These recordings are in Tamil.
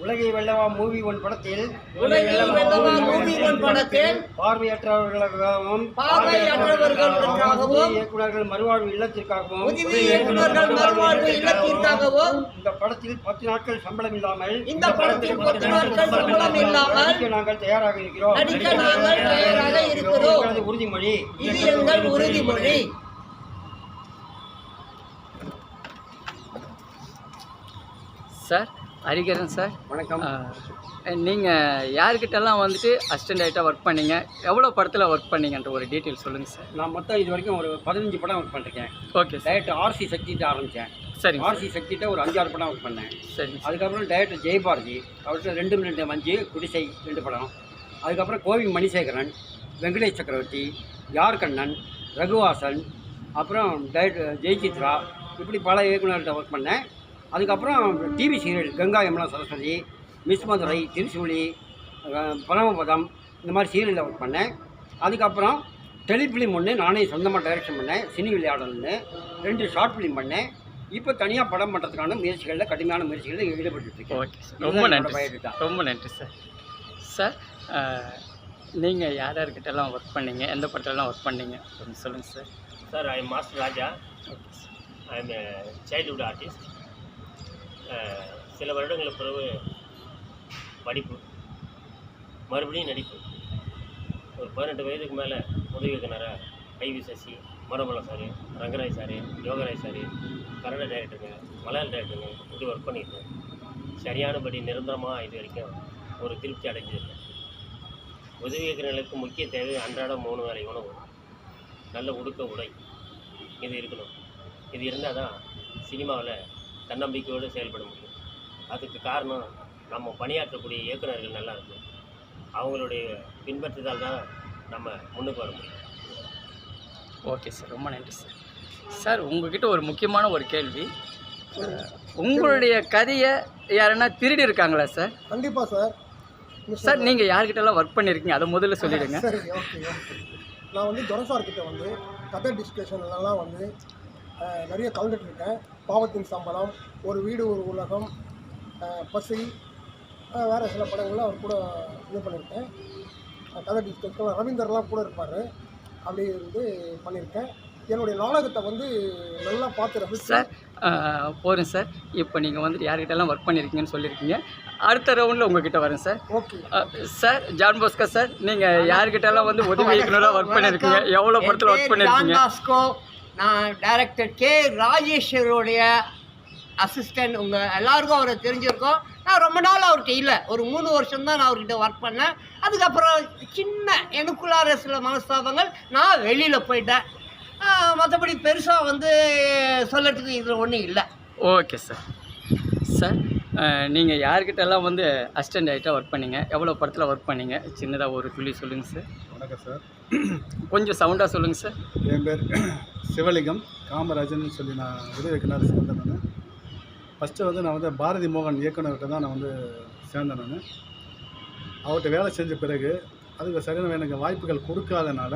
உலகை வெல்லவா மூவி ஒன் படத்தில் பார்வையற்றவர்களுக்காகவும் இயக்குநர்கள் மறுவாழ்வு இல்லத்திற்காகவும் இந்த படத்தில் 10 நாட்கள் சம்பளம் இல்லாமல் நாங்கள் தயாராக இருக்கிறோம். உறுதிமொழி. சார் ஹரிகரன் சார், வணக்கம். நீங்கள் யார்கிட்டலாம் வந்துட்டு அசிஸ்டன்ட் ஆகிட்டா ஒர்க் பண்ணீங்க, எவ்வளோ படத்தில் ஒர்க் பண்ணீங்கன்ற ஒரு டீட்டெயில் சொல்லுங்கள் சார். நான் மொத்தம் இது வரைக்கும் ஒரு 15 படம் ஒர்க் பண்ணிருக்கேன். Okay sir. டைரக்டர் ஆர்சி சக்திகிட்ட ஆரம்பித்தேன். சரி. ஆர்சி சக்திகிட்ட ஒரு 5-6 படம் ஒர்க் பண்ணேன். சரி. அதுக்கப்புறம் டைரக்டர் ஜெயபாரதி அவர்கிட்ட 2 மஞ்சு குடிசை 2 படம். அதுக்கப்புறம் கோவி மணிசேகரன், வெங்கடேஷ் சக்கரவர்த்தி, யார் கண்ணன், ரகுவாசன், அப்புறம் டைரக்டர் ஜெயசித்ரா, இப்படி பல இயக்குநர்கள்ட்ட ஒர்க் பண்ணேன். அதுக்கப்புறம் TV serial Ganga Yamuna Saraswati, miss Madurai, Thirusooli, Paramapadham, இந்த மாதிரி சீரியலில் ஒர்க் பண்ணேன். அதுக்கப்புறம் டெலிஃபிலிம் ஒன்று நானே சொந்தமாக டைரக்ஷன் பண்ணேன். சினி விளையாடல்னு 2 ஷார்ட் ஃபிலிம் பண்ணேன். இப்போ தனியாக படம் பண்ணுறதுக்கான முயற்சிகளில் கடுமையான முயற்சிகளில் ஈடுபட்டுருக்கேன். ஓகே சார், ரொம்ப நன்றி. ரொம்ப நன்றி சார். சார் நீங்கள் யார் யார்கிட்டலாம் ஒர்க் பண்ணீங்க, எந்த படத்துலலாம் ஒர்க் பண்ணீங்க கொஞ்சம் சொல்லுங்கள் sir. Sir, I am master Raja. I am childhood artist. சில வருடங்களுக்கு பிறகு படிப்பு, மறுபடியும் நடிப்பு. ஒரு 18 வயதுக்கு மேலே உதவி இயக்குனராக I V Sasi, Manobalam sir, Rangarai sir, Yogarai sir, Kannada டைரக்டருங்க, மலையாள டைரக்டருங்க, இப்படி ஒர்க் பண்ணியிருக்கேன். சரியானபடி நிரந்தரமாக இது வரைக்கும் ஒரு திருப்தி அடைஞ்சிருக்கேன். உதவி இயக்குநர்களுக்கு முக்கிய தேவை அன்றாட 3 வேளை உணவு, நல்ல உடுக்க உடை, இது இருக்கணும். இது இருந்தால் தான் சினிமாவில் தன்னம்பிக்கையோடு செயல்பட முடியும். அதுக்கு காரணம் நம்ம பணியாற்றக்கூடிய இயக்குநர்கள் நல்லா இருக்கும். அவங்களுடைய பின்பற்றுதல் தான் நம்ம முன்னுக்கு வர முடியும். ஓகே சார், ரொம்ப நன்றி சார். சார், உங்ககிட்ட ஒரு முக்கியமான ஒரு கேள்வி. உங்களுடைய கதையை யாருன்னா திருடி இருக்காங்களா சார்? கண்டிப்பாக சார். சார், நீங்கள் யார்கிட்டலாம் ஒர்க் பண்ணியிருக்கீங்க அதை முதல்ல சொல்லிவிடுங்க. சரி, ஓகே. நான் வந்து துரைசார்கிட்ட வந்து கதை டிஸ்கஷன்லாம் வந்து நிறைய கலந்துட்டுருக்கேன். பாவத்தின் சம்பளம், ஒரு வீடு ஒரு உலகம், பசி, வேறு சில படங்களில் அவர் கூட இது பண்ணியிருக்கேன். கதை டிஸ்கஷன் ரவீந்தர்லாம் கூட இருப்பார். அப்படி வந்து பண்ணியிருக்கேன். என்னுடைய நாடகத்தை வந்து நல்லா பார்த்து ரசிச்சு சார். போகிறேன் சார். இப்போ நீங்கள் வந்துட்டு யார்கிட்டலாம் ஒர்க் பண்ணியிருக்கீங்கன்னு சொல்லியிருக்கீங்க. அடுத்த ரவுண்டில் உங்ககிட்ட வரேன் sir. Okay sir. John Bosco sir, நீங்கள் யார்கிட்டலாம் வந்து உதவி இயக்குனராக ஒர்க் பண்ணியிருக்கீங்க, எவ்வளோ படத்தில் ஒர்க் பண்ணியிருக்கீங்க? ஜான் பாஸ்கோ, நான் டைரக்டர் கே ராஜேஸ்வரோடைய அசிஸ்டன்ட். உங்கள் எல்லாருக்கும் அவரை தெரிஞ்சிருக்கோம். நான் ரொம்ப நாள் அவர்கிட்ட இல்லை, ஒரு 3 வருஷம் தான் நான் அவர்கிட்ட ஒர்க் பண்ணேன். அதுக்கப்புறம் சின்ன எனக்குள்ளார சில மனஸ்தாபங்கள், நான் வெளியில் போயிட்டேன். மற்றபடி பெருசாக வந்து சொல்கிறதுக்கு இதில் ஒன்றும் இல்லை. Okay sir. சார், நீங்கள் யார்கிட்டலாம் வந்து அசிஸ்டன்ட் ஆகிட்டா ஒர்க் பண்ணீங்க, எவ்வளோ படத்தில் ஒர்க் பண்ணீங்க, சின்னதாக ஒரு துளி சொல்லுங்கள் சார். வணக்கம் சார். கொஞ்சம் சவுண்டாக சொல்லுங்கள் சார். என் பேர் சிவலிங்கம் காமராஜன் சொல்லி நான் உதவி இயக்குனர் சேர்ந்தேன். நான் ஃபஸ்ட்டு வந்து நான் வந்து பாரதி மோகன் இயக்குனர்கிட்ட தான் நான் வந்து சேர்ந்தேன். நான் அவர்கிட்ட வேலை செஞ்ச பிறகு அதுக்கு சரியான எனக்கு வாய்ப்புகள் கொடுக்காதனால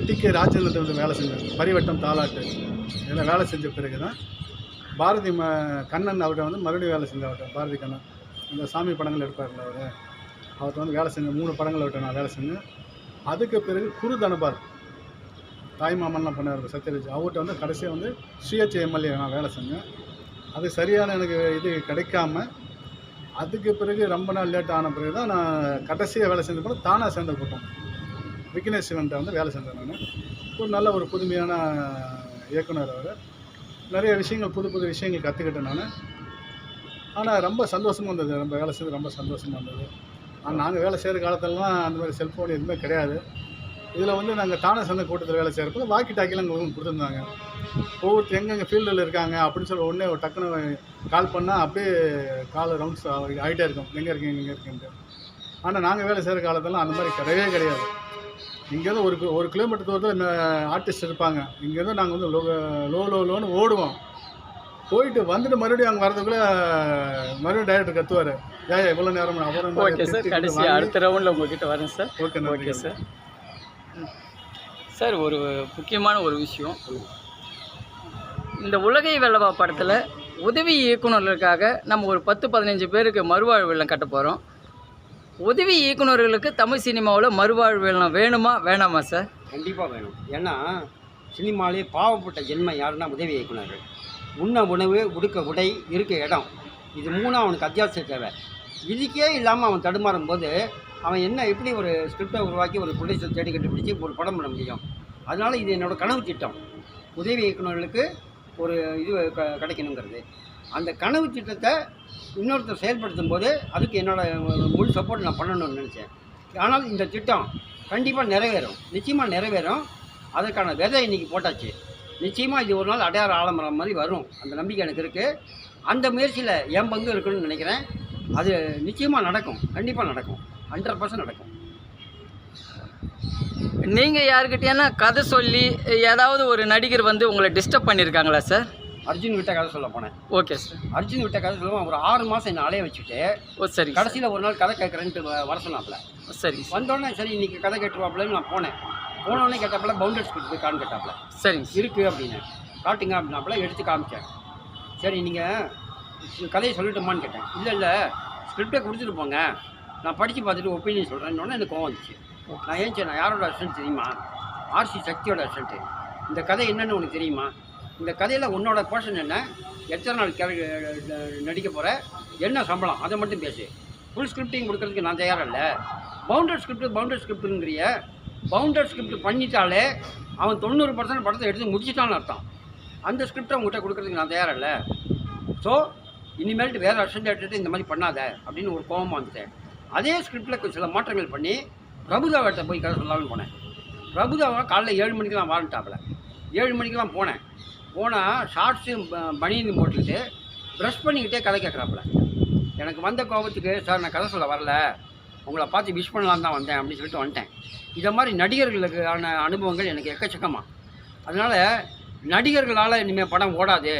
டிகே ராஜேந்திரன் வந்து வேலை செஞ்சேன். பரிவட்டம், தாலாட்டு இதெல்லாம் வேலை செஞ்ச பிறகு தான் பாரதி கண்ணன் அவர்கிட்ட வந்து மறுபடியும் வேலை செஞ்சேன். அவர்கிட்ட பாரதி கண்ணன் இந்த சாமி படங்கள் எடுப்பார்ல அவர்கிட்ட வந்து வேலை செஞ்சேன். 3 படங்கள் அவர்கிட்ட நான் வேலை செஞ்சேன். அதுக்கு பிறகு குரு தனபால் தாய்மாமன்லாம் பண்ணார் சத்யராஜ், அவர்கிட்ட வந்து கடைசியாக வந்து சுயேட்சை எம்எல்ஏ நான் வேலை செஞ்சேன். அது சரியான எனக்கு இது கிடைக்காம அதுக்கு பிறகு ரொம்ப நாள் லேட் ஆன பிறகு தான் நான் கடைசியாக வேலை செஞ்ச பிறகு தானாக சேர்ந்த கூட்டம் விக்னேஷ் சிவன்கிட்ட வந்து வேலை செஞ்சேன். நான் ஒரு நல்ல ஒரு புதுமையான இயக்குனர். அவர் நிறைய விஷயங்கள் புது புது விஷயங்கள் கற்றுக்கிட்டேன் நான். ஆனால் ரொம்ப சந்தோஷமாக இருந்தது, ரொம்ப வேலை செய்து ரொம்ப சந்தோஷமாக இருந்தது. ஆனால் நாங்கள் வேலை செய்கிற காலத்திலலாம் அந்த மாதிரி செல்ஃபோன் எதுவுமே கிடையாது. இதில் வந்து நாங்கள் தானே சேர்ந்த கூட்டத்தில் வேலை செய்கிறப்போ வாக்கி டாக்கிலாம் எங்களுக்கு கொடுத்துருந்தாங்க. ஒவ்வொருத்தர் எங்கெங்கே ஃபீல்டில் இருக்காங்க அப்படின்னு சொல்லி உடனே ஒரு டக்குன்னு கால் பண்ணால் அப்படியே கால் ரவுண்ட்ஸ் ஆகிட்டே இருக்கும், எங்கே இருக்கீங்க எங்கே இருக்குன்ட்டு. ஆனால் நாங்கள் வேலை செய்கிற காலத்தில் அந்த மாதிரி கிடையவே கிடையாது. இங்கேருந்து ஒரு கிலோமீட்டர் தூரத்தில் ஆர்டிஸ்ட் இருப்பாங்க. இங்கேருந்து நாங்கள் வந்து லோன்னு ஓடுவோம். போயிட்டு வந்துட்டு மறுபடியும் அங்கே வரதுக்குள்ளே மறுபடியும் டைரக்டர் கத்துவார், ஏன் இவ்வளோ நேரம் அப்புறம். ஓகே சார், கடைசி அடுத்த ரவுண்டில் உங்கள்கிட்ட வரேன் sir. Okay okay sir. Sir, ஒரு முக்கியமான ஒரு விஷயம், இந்த உலகை வெல்லவா படத்தில் உதவி இயக்குநர்களுக்காக நம்ம ஒரு 10-15 பேருக்கு மறுவாழ்வு இல்லம் கட்ட போகிறோம். உதவி இயக்குநர்களுக்கு தமிழ் சினிமாவில் மறுவாழ்வு இல்லம் வேணுமா வேணாமா சார்? கண்டிப்பாக வேணும். ஏன்னா சினிமாலே பாவப்பட்ட ஜென்மம் யாருன்னா உதவி இயக்குனர்கள். உண்ண உணவு, உடுக்க உடை, இருக்க இடம், இது 3 அவனுக்கு அத்தியாவசிய தேவை. இதுக்கே இல்லாமல் அவன் தடுமாறும் போது அவன் என்ன எப்படி ஒரு ஸ்கிரிப்டை உருவாக்கி ஒரு ப்ரொடியூசர் தேடி கண்டுபிடிச்சி ஒரு படம் பண்ண முடியும்? அதனால் இது என்னோடய கனவு திட்டம். உதவி இயக்குநர்களுக்கு ஒரு இது கிடைக்கணுங்கிறது. அந்த கனவு திட்டத்தை இன்னொருத்தர் செயல்படுத்தும் போது அதுக்கு என்னோடய முழு சப்போர்ட் நான் பண்ணணும்னு நினச்சேன். ஆனால் இந்த திட்டம் கண்டிப்பாக நிறைவேறும், நிச்சயமாக நிறைவேறும். அதற்கான விதை இன்றைக்கி போட்டாச்சு. நிச்சயமாக இது ஒரு நாள் அடையாள ஆலமரம் மாதிரி வரும், அந்த நம்பிக்கை எனக்கு இருக்குது. அந்த முயற்சியில் என் பங்கு இருக்குன்னு நினைக்கிறேன். அது நிச்சயமாக நடக்கும், கண்டிப்பாக நடக்கும், 100% நடக்கும். நீங்கள் யாருக்கிட்டேனா கதை சொல்லி ஏதாவது ஒரு நடிகர் வந்து உங்களை டிஸ்டர்ப் பண்ணியிருக்காங்களா சார்? அர்ஜுன் விட்ட கதை சொல்ல போனேன். Okay sir. அர்ஜுன் விட்ட கதை சொல்லுவோம். ஒரு 6 மாதம் என்னை அலைய வச்சுட்டு சரி, கடைசியில் ஒரு நாள் கதை கேட்குறேன்ட்டு வர சொன்னாப்புல. சரி, வந்தோடனே சரி இன்றைக்கி கதை கேட்டுருவாப்புலன்னு நான் போனேன். போனோடனே கேட்டாப்புல பவுண்டர் ஸ்கிரிப்ட் இருக்கான்னு கேட்டாப்புல. சரிங்க, இருக்குது அப்படின்னு காட்டுங்க அப்படின்னாப்புல. எடுத்து காமிச்சேன். சரி நீங்கள் கதையை சொல்லட்டுமான்னு கேட்டேன். இல்லை ஸ்கிரிப்டை கொடுத்துட்டு போங்க, நான் படித்து பார்த்துட்டு ஒப்பீனியன் சொல்கிறேன்னு எனக்கு கோவம் வந்துச்சு. நான் நான் யாரோட அசிஸ்டன்ட் தெரியுமா? ஆர்சி சக்தியோட அசிஸ்டண்ட்டு. இந்த கதை என்னன்னு உனக்கு தெரியுமா? இந்த கதையில் உன்னோட போர்ஷன் என்ன, எத்தனை நாள் நடிக்க போகிற, என்ன சம்பளம், அதை மட்டும் பேசு. ஃபுல் ஸ்கிரிப்டிங் கொடுக்கறதுக்கு நான் தயாராக இல்லை. பவுண்டர் ஸ்கிரிப்டுங்கிறிய பவுண்டர் ஸ்கிரிப்ட் பண்ணிட்டாலே அவன் 90% படத்தை எடுத்து முடிச்சிட்டான்னு அர்த்தம். அந்த ஸ்கிரிப்டை உங்கள்கிட்ட கொடுக்குறதுக்கு நான் தயாராக இல்லை. ஸோ இனிமேல்ட்டு வேறு அசிஸ்டண்ட் எடுத்துகிட்டு இந்த மாதிரி பண்ணாத அப்படின்னு ஒரு கோபமாக வந்துட்டேன். அதே ஸ்கிரிப்டில் சில மாற்றங்கள் பண்ணி பிரபுதாவிட்ட போய் கதை சொல்லலாம்னு போனேன். பிரபுதாவை காலைல 7 மணிக்கெலாம் வாரண்டாப்பில். 7 மணிக்கெலாம் போனால் ஷார்ட்ஸு பனியன் போட்டுக்கிட்டு ப்ரஷ் பண்ணிக்கிட்டே கதை கேட்குறாப்புல. எனக்கு வந்த கோபத்துக்கு சார் நான் கதை சொல்ல வரல, உங்களை பார்த்து விஷ் பண்ணலான்னு தான் வந்தேன் அப்படின்னு சொல்லிட்டு வந்துட்டேன். இதை மாதிரி நடிகர்களுக்கான அனுபவங்கள் எனக்கு எக்கச்சக்கமாக. அதனால் நடிகர்களால் இனிமேல் படம் ஓடாது,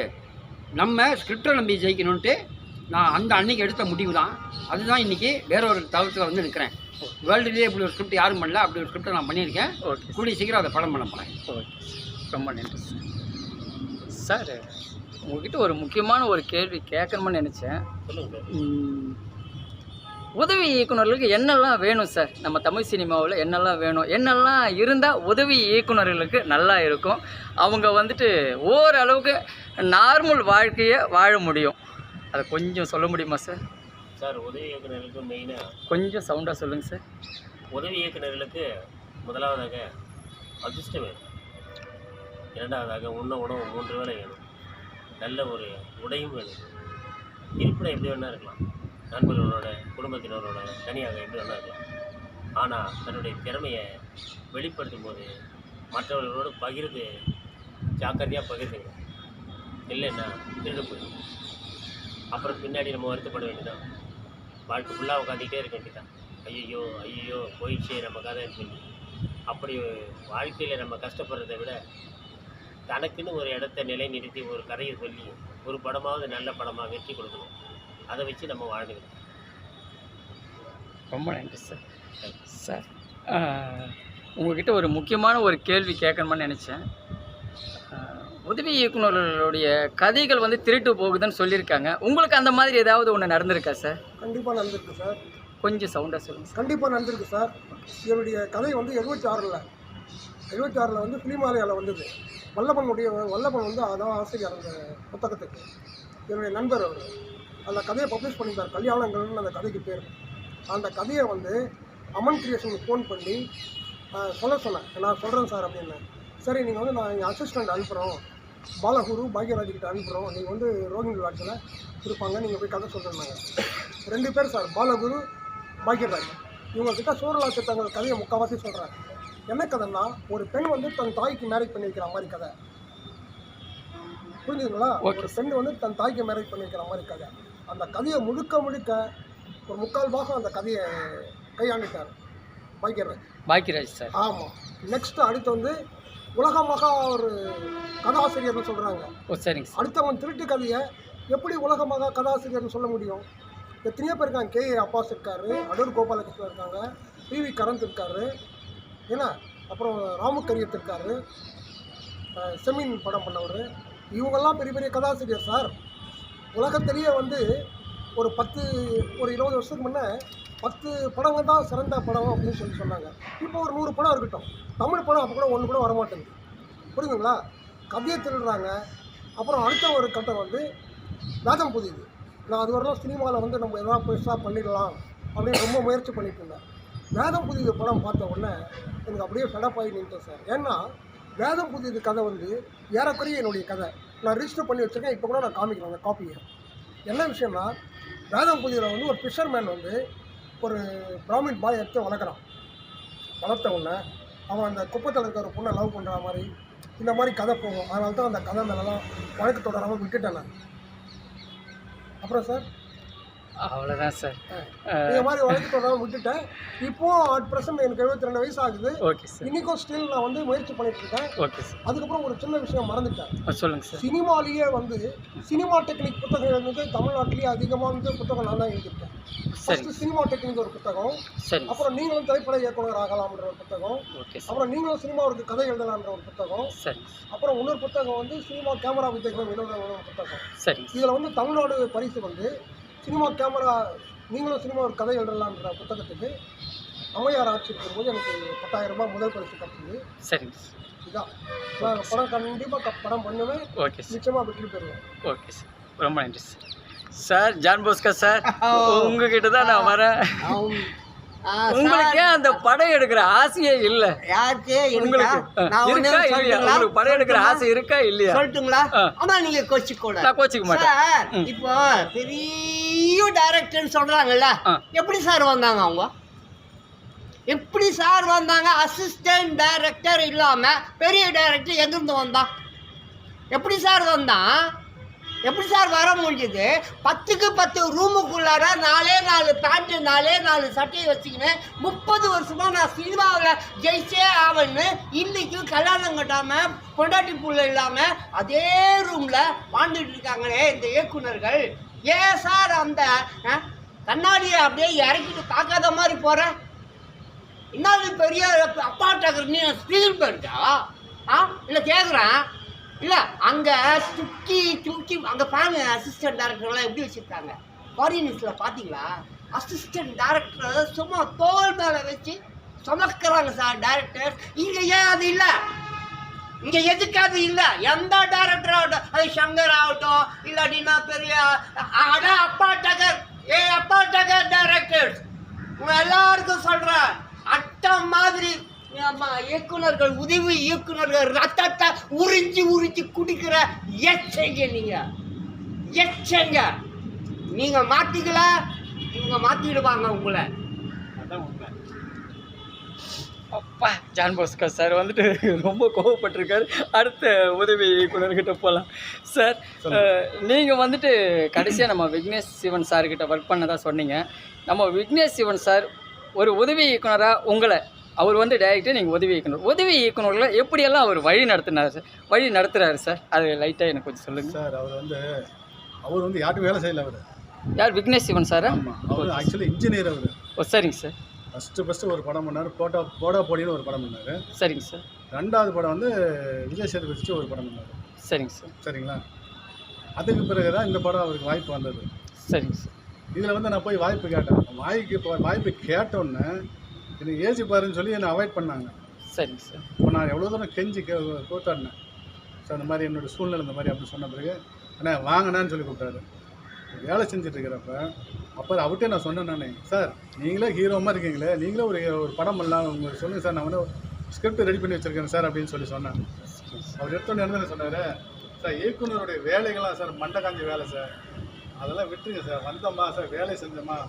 நம்ம ஸ்கிரிப்டை நம்பி ஜெயிக்கணுன்ட்டு நான் அந்த அன்னைக்கு எடுத்த முடிவு தான். அதுதான் இன்றைக்கி வேற ஒரு தளத்தில் வந்து நிற்கிறேன். வேர்ல்டுலேயே இப்படி ஒரு ஸ்கிரிப்ட் யாரும் பண்ணல, அப்படி ஒரு ஸ்கிரிப்டை நான் பண்ணியிருக்கேன். ஓகே, கூடிய சீக்கிரம் அதை படம் பண்ண போகிறேன். ஓகே, ரொம்ப நன்றி சார். சார் உங்கள்கிட்ட ஒரு முக்கியமான ஒரு கேள்வி கேட்கணும்னு நினச்சேன். சொல்லுங்கள் சார். உதவி இயக்குநர்களுக்கு என்னெல்லாம் வேணும் சார்? நம்ம தமிழ் சினிமாவில் என்னெல்லாம் வேணும், என்னெல்லாம் இருந்தால் உதவி இயக்குநர்களுக்கு நல்லா இருக்கும், அவங்க வந்துட்டு ஓரளவுக்கு நார்மல் வாழ்க்கையை வாழ முடியும், அதை கொஞ்சம் சொல்ல முடியுமா சார்? சார் உதவி இயக்குநர்களுக்கு மெயினாக கொஞ்சம் சவுண்டாக சொல்லுங்கள் சார். உதவி இயக்குநர்களுக்கு முதலாவதாக அதிர்ஷ்டம் வேணும். இரண்டாவதாக உண்ண உணவு 3 வேளை வேணும். நல்ல ஒரு உடையும் வேணும். இருப்பிடம் எப்படி வேணா இருக்கலாம், நண்பர்களோட குடும்பத்தினரோட தனியாக எப்படி வேணா இருக்கலாம். ஆனால் தன்னுடைய திறமையை வெளிப்படுத்தும் போது மற்றவர்களோடு பகிர்ந்து ஜாக்கிரதையாக பகிர்ந்துங்க. இல்லைன்னா திருடு போயிடும். அப்புறம் பின்னாடி நம்ம வருத்தப்பட வேண்டியதான். வாழ்க்கை ஃபுல்லாக உட்காந்துக்கிட்டே இருக்க வேண்டியதான். ஐயோ போயிடுச்சு நம்ம கதைன்னு சொல்லி. அப்படி வாழ்க்கையில் நம்ம கஷ்டப்படுறதை விட தனக்குன்னு ஒரு இடத்த நிலைநிறுத்தி ஒரு கதையை சொல்லி ஒரு படமாவது நல்ல படமாக வெற்றி கொடுக்கணும். அதை வச்சு நம்ம வாழ்ந்துக்கணும். ரொம்ப நன்றி சார். சார் உங்கள்கிட்ட ஒரு முக்கியமான ஒரு கேள்வி கேட்கணுமான்னு நினச்சேன். உதவி இயக்குநர்களுடைய கதைகள் வந்து திருட்டு போகுதுன்னு சொல்லியிருக்காங்க. உங்களுக்கு அந்த மாதிரி ஏதாவது ஒன்று நடந்திருக்கா சார்? கண்டிப்பாக நடந்திருக்கு சார். கொஞ்சம் சவுண்டாக சொல்லுங்கள் சார். கண்டிப்பாக நடந்திருக்கு சார். என்னுடைய கதை வந்து 76 வந்து ஃபிலிமாலயாவில் வந்தது. வல்லபன் வந்து அதான் ஆசிரியர் அந்த புத்தகத்துக்கு. என்னுடைய நண்பர் அவர் அந்த கதையை பப்ளிஷ் பண்ணியிருந்தார். கல்யாணங்கள்னு அந்த கதைக்கு பேர். அந்த கதையை வந்து அமன் கிரியேஷனுக்கு ஃபோன் பண்ணி சொன்னேன். நான் சொல்கிறேன் சார் அப்படின்னு. சரி நீங்கள் வந்து நான் எங்கள் அசிஸ்டண்ட் அனுப்புகிறோம், பாலகுரு பாக்யராஜ்கிட்ட அனுப்புகிறோம், நீங்கள் வந்து ரோஹிணி லாட்ஜில் இருப்பாங்க, நீங்கள் போய் கதை சொல்கிறேன்னாங்க. 2 பேர் சார், பாலகுரு பாக்யராஜ். இவங்கக்கிட்ட சூரலாட்சி தங்கள் கதையை முக்கால்வாசி சொல்கிறாங்க. என்ன கதைன்னா, ஒரு பெண் வந்து தன் தாய்க்கு மேரேஜ் பண்ணி வைக்கிற மாதிரி கதை. புரிஞ்சுதுங்களா? ஒரு பெண் வந்து தன் தாய்க்கு மேரேஜ் பண்ணி வைக்கிற மாதிரி கதை. அந்த கதையை முழுக்க ஒரு 3/4 பாகம் அந்த கதையை கையாண்டுட்டார் பாக்யராஜ் சார். ஆமாம். நெக்ஸ்ட்டு அடுத்து வந்து உலகமாக ஒரு கதாசிரியர்னு சொல்கிறாங்க. சரிங்க சார். அடுத்தவன் திருட்டு கதையை எப்படி உலகமாக கதாசிரியர்னு சொல்ல முடியும்? எத்தனையோ பேர் இருக்காங்க. கே அப்பாஸ் இருக்காரு, அடூர் கோபாலகிருஷ்ணன் இருக்காங்க, பிவி கரந்த் இருக்காரு, ஏன்னா அப்புறம் ராமுக்கரியத் இருக்காரு, செமீன் படம் பண்ணவர். இவங்கெல்லாம் பெரிய பெரிய கதாசிரியர் சார். உலகத்திலேயே வந்து ஒரு 20 வருஷத்துக்கு முன்னே 10 படங்கள் தான் சிறந்த படம் அப்படின்னு சொன்னாங்க. இப்போ ஒரு 100 படம் இருக்கட்டும், தமிழ் படம் அப்போ கூட ஒன்று கூட வரமாட்டேங்குது. புரியுதுங்களா? கதையை திருடுறாங்க. அப்புறம் அடுத்த ஒரு கட்டம் வந்து வேதம் புதிது. நான் அது வரலாம் சினிமாவில் வந்து நம்ம எதாவது பெருசாக பண்ணிடலாம் அப்படின்னு ரொம்ப முயற்சி பண்ணிட்டு இருந்தேன். வேதம் புதிது படம் பார்த்த உடனே எனக்கு அப்படியே ஃபெடப்பாகி நின்றுட்டேன் சார். ஏன்னா வேதம் புதிது கதை வந்து ஏறக்குறைய என்னுடைய கதை. நான் ரிஜிஸ்டர் பண்ணி வச்சுருக்கேன். இப்போ கூட நான் காமிக்கிறேன் அந்த காப்பியை. என்ன விஷயம்னா, வேதம் புதியில் வந்து ஒரு ஃபிஷர்மேன் வந்து ஒரு பிராமின் பாய் எடுத்து வளர்த்த உடனே அவன் அந்த குப்பத்தில் இருக்கிற ஒரு பொண்ணை லவ் பண்ணுற மாதிரி இந்த மாதிரி கதை போகும். அதனால தான் அந்த கதை மேலெலாம் வழக்கு தொடராமல் விட்டுட்டேன் நான். அப்புறம் சார் அவ்வளோதான் சார். இந்த மாதிரி வழக்கு தொடராமல் விட்டுட்டேன். இப்போ அட் ப்ரெசென்ட் எனக்கு 72 வயசு ஆகுது. Okay sir. இன்றைக்கும் ஸ்டில் நான் வந்து முயற்சி பண்ணிட்டு இருக்கேன். Okay sir. அதுக்கப்புறம் ஒரு சின்ன விஷயம் மறந்துட்டேன். சொல்லுங்கள் சார். சினிமாலேயே வந்து சினிமா டெக்னிக் புத்தகம் வந்து தமிழ்நாட்டிலேயே அதிகமாக வந்து புத்தகம் நான் தான் எழுதியிருக்கேன். ஃபஸ்ட்டு சினிமா டெக்னிக் ஒரு புத்தகம், சரி. அப்புறம் நீங்களும் திரைப்பட இயக்குனர் ஆகலாம்ன்ற ஒரு புத்தகம், ஓகே சார். அப்புறம் நீங்களும் சினிமாவுக்கு கதை எழுதலாம்ன்ற ஒரு புத்தகம், சரி. அப்புறம் இன்னொரு புத்தகம் வந்து சினிமா கேமரா வித்தைகளும் வினோதம் ஒரு புத்தகம். சரி. இதில் வந்து தமிழ்நாடு பரிசு வந்து சினிமா கேமரா நீங்களும் சினிமா ஒரு கதை எழுதலாம்ன்ற புத்தகத்துக்கு அம்மையார் ஆட்சி இருக்கும்போது எனக்கு 10,000 ரூபாய் முதல் பரிசு கிடைச்சது. சரிங்க. இதுதான் நான் படம் கண்டிப்பாக படம் பண்ணுவேன். Okay sir. நிச்சயமாக வெற்றி பெறுவேன். Okay sir. ரொம்ப நன்றி சார். சார் ஜான் போஸ்கர் சார், உங்ககிட்ட தான் நான் வரேன். உங்களுக்கு ஏன் அந்த படம் எடுக்கிற ஆசையே இல்ல? யாருக்கு? உங்களுக்கு இருக்கா இல்லையா? உங்களுக்கு படம் எடுக்கிற ஆசை இருக்கா இல்லையா? சொல்லட்டுங்களா? ஆனா நீங்க கோச்சிக்கூட. நான் கோச்சிக்க மாட்டேன். சார் இப்போ பெரிய டைரக்டர்னு சொல்றாங்கல்ல, எப்படி சார் வந்தாங்க அவங்க? எப்படி சார் வந்தாங்க? அசிஸ்டன்ட் டைரக்டர் இல்லாம பெரிய டைரக்டர் எங்கிருந்து வந்தான்? எப்படி சார் வந்தான்? எப்படி சார் வர முடியுது? 10க்கு 10 ரூமுக்குள்ளார 4 பேண்ட்டு 4 சட்டையை வச்சுக்கின்னு 30 வருஷமா நான் சினிமாவில் ஜெயிச்சே ஆவன்னு இன்னைக்கு கல்யாணம் கட்டாமல் பொண்டாட்டி புள்ள இல்லாமல் அதே ரூமில் வாழ்ந்துட்டு இருக்காங்களே இந்த இயக்குனர்கள். ஏன் சார் அந்த கண்ணாடியை அப்படியே இறக்கிட்டு பார்க்காத மாதிரி போகிற? இன்னொரு பெரிய அப்பாட்டாக்கு நீ ஸ்பீல் பண்ணிட்டா இல்லை கேட்குறேன். இல்லை அங்கே தூக்கி அங்கே பாருங்க அசிஸ்டன்ட் டைரக்டர்லாம் எப்படி வச்சுருக்காங்க. ஃபாரின் நியூஸில் பார்த்தீங்களா? அசிஸ்டன்ட் டைரக்டர் சும்மா தோல் மேலே வச்சு சுமக்கிறாங்க சார் டைரக்டர். இங்கே ஏன் அது இல்லை? இங்கே எதுக்கு அது இல்லை? எந்த டைரக்டர் ஆகட்டும், அது சங்கர் ஆகட்டும் இல்லாட்டினா பெரிய அப்பா டகர் டைரக்டர்ஸ் எல்லாருக்கும் சொல்கிறேன். அட்டம் மாதிரி இயக்குனர்கள், உதவி இயக்குனர்கள் ரத்தத்தை உறிஞ்சி குடிக்கிற எச்சங்க. நீங்க மாத்திக்கல, இவங்க மாத்திடுவாங்க உங்களை. அப்பா ஜான் போஸ்கர் சார் வந்துட்டு ரொம்ப கோவப்பட்டிருக்காரு. அடுத்த உதவி இயக்குனர்கிட்ட போகலாம். சார் நீங்கள் வந்துட்டு கடைசியாக நம்ம விக்னேஷ் சிவன் சார்கிட்ட ஒர்க் பண்ணதா சொன்னீங்க. நம்ம விக்னேஷ் சிவன் சார் ஒரு உதவி இயக்குனராக உங்களை, அவர் வந்து டைரக்டர், நீங்கள் உதவி இயக்குனர்களை எப்படியெல்லாம் அவர் வழி நடத்துகிறாரு சார்? அது லைட்டாக எனக்கு கொஞ்சம் சொல்லுங்கள் சார். அவர் வந்து யாருக்கும் வேலை செய்யலை. அவர் யார்? விக்னேஷ் சிவன் சார். அவர் ஆக்சுவலி இன்ஜினியர். அவர் சரிங்க சார். ஃபஸ்ட்டு ஒரு படம் பண்ணார், போடா போடின்னு ஒரு படம் பண்ணார். சரிங்க சார். 2வது படம் வந்து விஜய் சேதுபதி வச்சு ஒரு படம் பண்ணார். சரிங்க சார். சரிங்களா? அதுக்கு பிறகு தான் இந்த படம் அவருக்கு வாய்ப்பு வந்தது. சரிங்க சார். இதில் வந்து நான் போய் வாய்ப்பு கேட்டேன். வாய்ப்பு கேட்டோன்னே எனக்கு ஏஜி பாருன்னு சொல்லி என்னை அவாய்ட் பண்ணாங்க. சரிங்க சார். இப்போ நான் எவ்வளோ தூரம் கெஞ்சி கூத்தாடினேன் சார். இந்த மாதிரி என்னோடய சூழ்நிலை இந்த மாதிரி அப்படின்னு சொன்ன பிறகு அண்ணா வாங்கினான்னு சொல்லி கூப்பிட்டாரு. வேலை செஞ்சுட்ருக்கிறப்ப அவர்கிட்ட நான் சொன்னேன், நான் சார் நீங்களே ஹீரோமாக இருக்கீங்களே, நீங்களே ஒரு படம் பண்ணலாம், உங்களுக்கு சொல்லுங்கள் சார், நான் வந்து ஸ்கிரிப்ட் ரெடி பண்ணி வச்சுருக்கேன் சார் அப்படின்னு சொல்லி சொன்னேன். அவர் எடுத்தோன்னு என்ன சொன்னார், சார் இயக்குனருடைய வேலைகள்லாம் சார் மண்டை காஞ்சி வேலை சார், அதெல்லாம் விட்டுருங்க சார். வந்தோமா சார், வேலை செஞ்சோமா,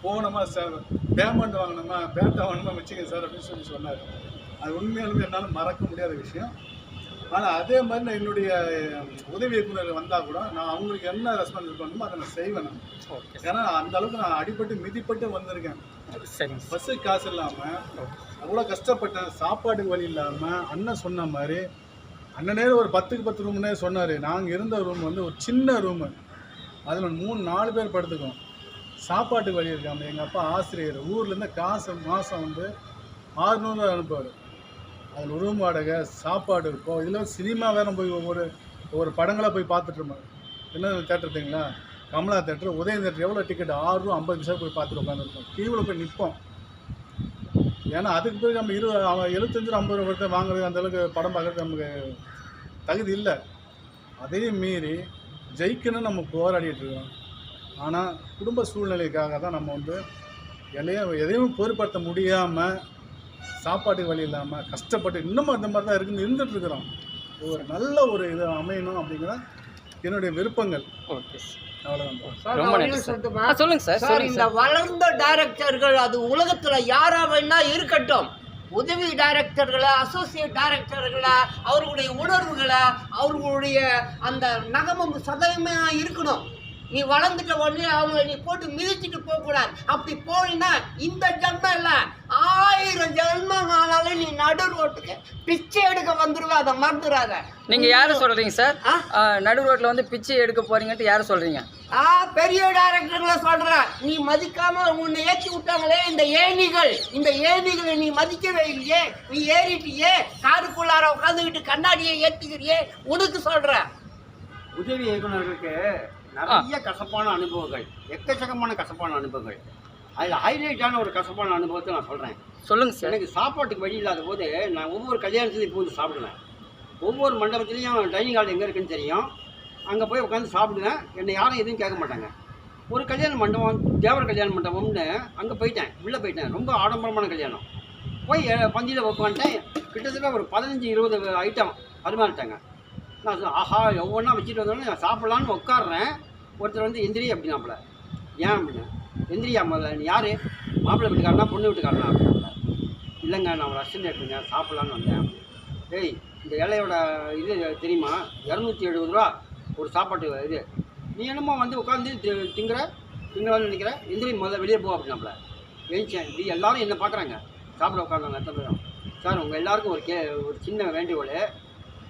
போனோமா சார், பேமெண்ட் வாங்கினோமா, பேட்டா வாங்கினோமா வச்சுங்க சார் அப்படின்னு சொல்லி சொன்னார். அது உண்மையாலுமே என்னால் மறக்க முடியாத விஷயம். ஆனால் அதே மாதிரி நான் என்னுடைய உதவி இயக்குனர் வந்தால் கூட நான் அவங்களுக்கு என்ன ரெஸ்பான்ஸ் பண்ணணுமோ அதை நான் செய்வேன். ஏன்னா அந்த அளவுக்கு நான் அடிபட்டு மிதிப்பட்டு வந்திருக்கேன். பஸ்ஸுக்கு காசு இல்லாமல் அவ்வளோ கஷ்டப்பட்டேன், சாப்பாட்டுக்கு வழி இல்லாமல். அண்ணன் சொன்ன மாதிரி அண்ணனே ஒரு 10க்கு 10 ரூம்னே சொன்னார். நாங்கள் இருந்த ரூம் வந்து ஒரு சின்ன ரூமு, அதில் 3-4 பேர் படுத்துக்கோம். சாப்பாட்டுக்கு வழி இருக்காமல் எங்கள் அப்பா ஆசிரியர், ஊர்லேருந்து காசு மாதம் வந்து 600 அனுப்புவார். அதில் ரூம் வாடகை, சாப்பாடு இருக்கும். இதில் சினிமா வேறு போய் ஒவ்வொரு படங்களாக போய் பார்த்துட்ருப்போம். என்ன தேட்டருங்களா கமலா தேட்டர், உதயம் தேட்டர் எவ்வளோ டிக்கெட் 6 ரூபா 50 பைசா போய் பார்த்துட்டு உட்காந்துருப்போம். கியூவில் போய் நிற்போம். ஏன்னா அதுக்கு போய் நம்ம 75 50 ரூபா கொடுத்து வாங்குறது அந்தளவுக்கு படம் பார்க்குறது நமக்கு தகுதி இல்லை. அதையும் மீறி ஜெயிக்கணும்னு நம்ம போராடிட்டு இருக்கோம். ஆனால் குடும்ப சூழ்நிலைக்காக தான் நம்ம வந்து எதையும் பொருட்படுத்த முடியாமல், சாப்பாட்டுக்கு வழி இல்லாமல் கஷ்டப்பட்டு இன்னமும் அந்த மாதிரி தான் இருந்துகிட்ருக்குறோம். ஒரு நல்ல ஒரு இது அமையணும் அப்படிங்கிற என்னுடைய விருப்பங்கள். ஓகே அவ்வளோதான். சார், ரொம்ப நான் நன்றி ஒண்ணு சார். சொல்லட்டுமா? சொல்லுங்க சார், சார், சொல்லுங்க இந்த சார். வளர்ந்த டைரக்டர்கள் அது உலகத்துல யாரா வேணா இருக்கட்டும், உதவி டைரக்டர்களை, அசோசியேட் டைரக்டர்களை, அவர்களுடைய உணர்வுகளை, அவர்களுடைய அந்த நகமும் சதயமே இருக்கணும். நீ வளர்ந்துட்ட உடனே அவங்கள நீ போட்டு மிதிச்சுட்டு போகக்கூடாது. அப்படி போனா இந்த ஜென்மம் இல்லை, 1000 ஜென்மம் ஆனாலும் நீ நடு ரோட்டுக்கு பிச்சை எடுக்க வந்துடுவ. அதை மறந்துடாத. நீங்க யாரை சொல்றீங்க சார்? நடு ரோட்ல வந்து பிச்சை எடுக்க போறீங்கன்ட்டு யாரை சொல்றீங்க? பெரிய டைரக்டர்களை சொல்றேன். நீ மதிக்காம உன்னை ஏற்றி விட்டாங்களே இந்த ஏணிகள், இந்த ஏணிகளை நீ மதிக்கவே இல்லையே. நீ ஏறிட்டியே, காருக்குள்ளார உட்காந்துக்கிட்டு கண்ணாடியை ஏற்றிக்கிறியே, உனக்கு சொல்றேன். உதவி இயக்குநர்களுக்கு நிறைய கசப்பான அனுபவங்கள், எக்கச்சக்கமான கசப்பான அனுபவங்கள். அதில் ஹைலைட்டான ஒரு கசப்பான அனுபவத்தை நான் சொல்கிறேன். சொல்லுங்க சார். எனக்கு சாப்பாட்டுக்கு வழி இல்லாத போது நான் ஒவ்வொரு கல்யாணத்துலையும் இப்போ வந்து சாப்பிடுவேன். ஒவ்வொரு மண்டபத்துலேயும் டைனிங் ஹால் எங்கே இருக்குன்னு தெரியும். அங்கே போய் உட்காந்து சாப்பிடுவேன். என்னை யாரும் எதுவும் கேட்க மாட்டாங்க. ஒரு கல்யாண மண்டபம், தேவர் கல்யாண மண்டபம்னு அங்கே போயிட்டேன், உள்ளே போயிட்டேன். ரொம்ப ஆடம்பரமான கல்யாணம். போய் பந்தியில் உட்காந்துட்டேன். கிட்டத்தட்ட ஒரு 15-20 ஐட்டம் பரிமாறிட்டாங்க. நான் ஆஹா ஒவ்வொன்றா வச்சுட்டு வந்தோடனே நான் சாப்பிட்லான்னு உட்காடுறேன். ஒருத்தர் வந்து எந்திரி அப்படின்னாப்புல. ஏன் அப்படின்னா, எந்திரியா முதல்ல, நீ யார், மாப்பிள்ளை வீட்டுக்காரனா பொண்ணு வீட்டுக்காரனா அப்படின்னாப்புல. இல்லைங்க, நான் ஒரு அசிஸ்டன்ட் எடுத்துங்க, சாப்பிட்லான்னு வந்தேன். ஏய், இந்த இலையோட இது தெரியுமா, 270 ரூபா ஒரு சாப்பாட்டு இது. நீ என்னமோ வந்து உட்காந்து திங்களான்னு நினைக்கிற, எந்திரி முதல்ல வெளியே போ அப்படின்னாப்புல. எழுந்தேன். இப்படி எல்லோரும் என்னை பார்க்குறாங்க. சாப்பிட உட்காந்தாங்க எத்தனை பேரும். சார், உங்கள் எல்லாருக்கும் ஒரு சின்ன வேண்டுகோள்.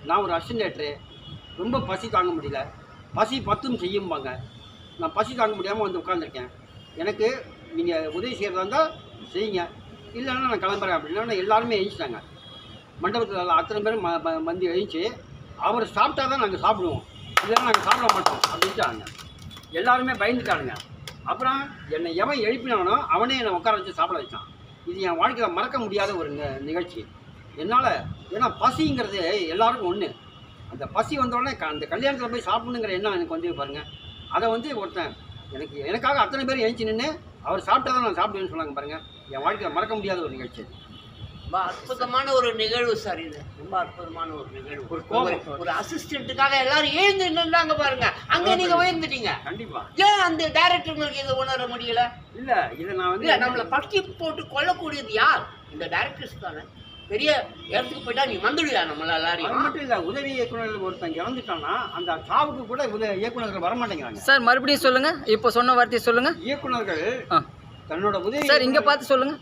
நான் ஒரு அசிஸ்டன்ட், ரொம்ப பசி தாங்க முடியல, பசி பத்தும் செய்யும்பாங்க. நான் பசி தாங்க முடியாமல் வந்து உட்காந்துருக்கேன். எனக்கு நீங்கள் உதவி செய்கிறதா இருந்தால் செய்யுங்க, இல்லைன்னா நான் கிளம்புறேன் அப்படின்னா எல்லாருமே எழுந்திட்டாங்க. மண்டபத்தில் அத்தனை பேரும் வந்து எழுந்துச்சு. அவர் சாப்பிட்டா தான் நாங்கள் சாப்பிடுவோம், இல்லைன்னா நாங்கள் சாப்பிட மாட்டோம் அப்படின்ட்டாங்க. எல்லாருமே பயந்துட்டானுங்க. அப்புறம் என்னை எவன் எழுப்பினானோ அவனே என்னை உட்கார வச்சு சாப்பிட வச்சான். இது என் வாழ்க்கையில் மறக்க முடியாத ஒரு நிகழ்ச்சி என்னால். ஏன்னா பசிங்கிறது எல்லாருக்கும் ஒன்று. அந்த பசி வந்தோடனே அந்த கல்யாணத்தில் போய் சாப்பிடணுங்கிற எண்ணம் எனக்கு வந்து பாருங்கள். அதை வந்து ஒருத்தன் எனக்காக அத்தனை பேர் எழுந்துச்சு நின்று அவர் சாப்பிட்டா தான் நான் சாப்பிடுவேன்னு சொன்னாங்க பாருங்கள். என் வாழ்க்கையில் மறக்க முடியாத ஒரு நிகழ்ச்சி. ரொம்ப அற்புதமான ஒரு நிகழ்வு சார் இது. ரொம்ப அற்புதமான ஒரு நிகழ்வு. ஒரு கோபம், ஒரு அசிஸ்டன்ட்டுக்காக எல்லாரும் எழுந்து நின்றாங்க பாருங்க. அங்கே நீங்கள் உயர்ந்துட்டீங்க. கண்டிப்பாக. ஏன் அந்த டைரக்டர்களுக்கு இதை உணர முடியல? இல்லை, இதை நான் வந்து நம்மளை பட்டி போட்டு கொல்லக்கூடியது யார்? இந்த டைரக்டர்ஸ் தானே. பெரிய இடத்துக்கு போயிட்டா நீ வந்துடுவியா நம்மள எல்லாரையும்? அது மட்டும் இல்லை, உதவி இயக்குநர்கள் ஒருத்தன் இறந்துட்டான்னா அந்த சாவுக்கு கூட இயக்குநர்கள் வரமாட்டேங்கிறாங்க. சார், மறுபடியும் சொல்லுங்க. இப்போ சொன்ன வார்த்தையை சொல்லுங்க. இயக்குநர்கள் தன்னோட உதவி சார் இங்கே பார்த்து சொல்லுங்க.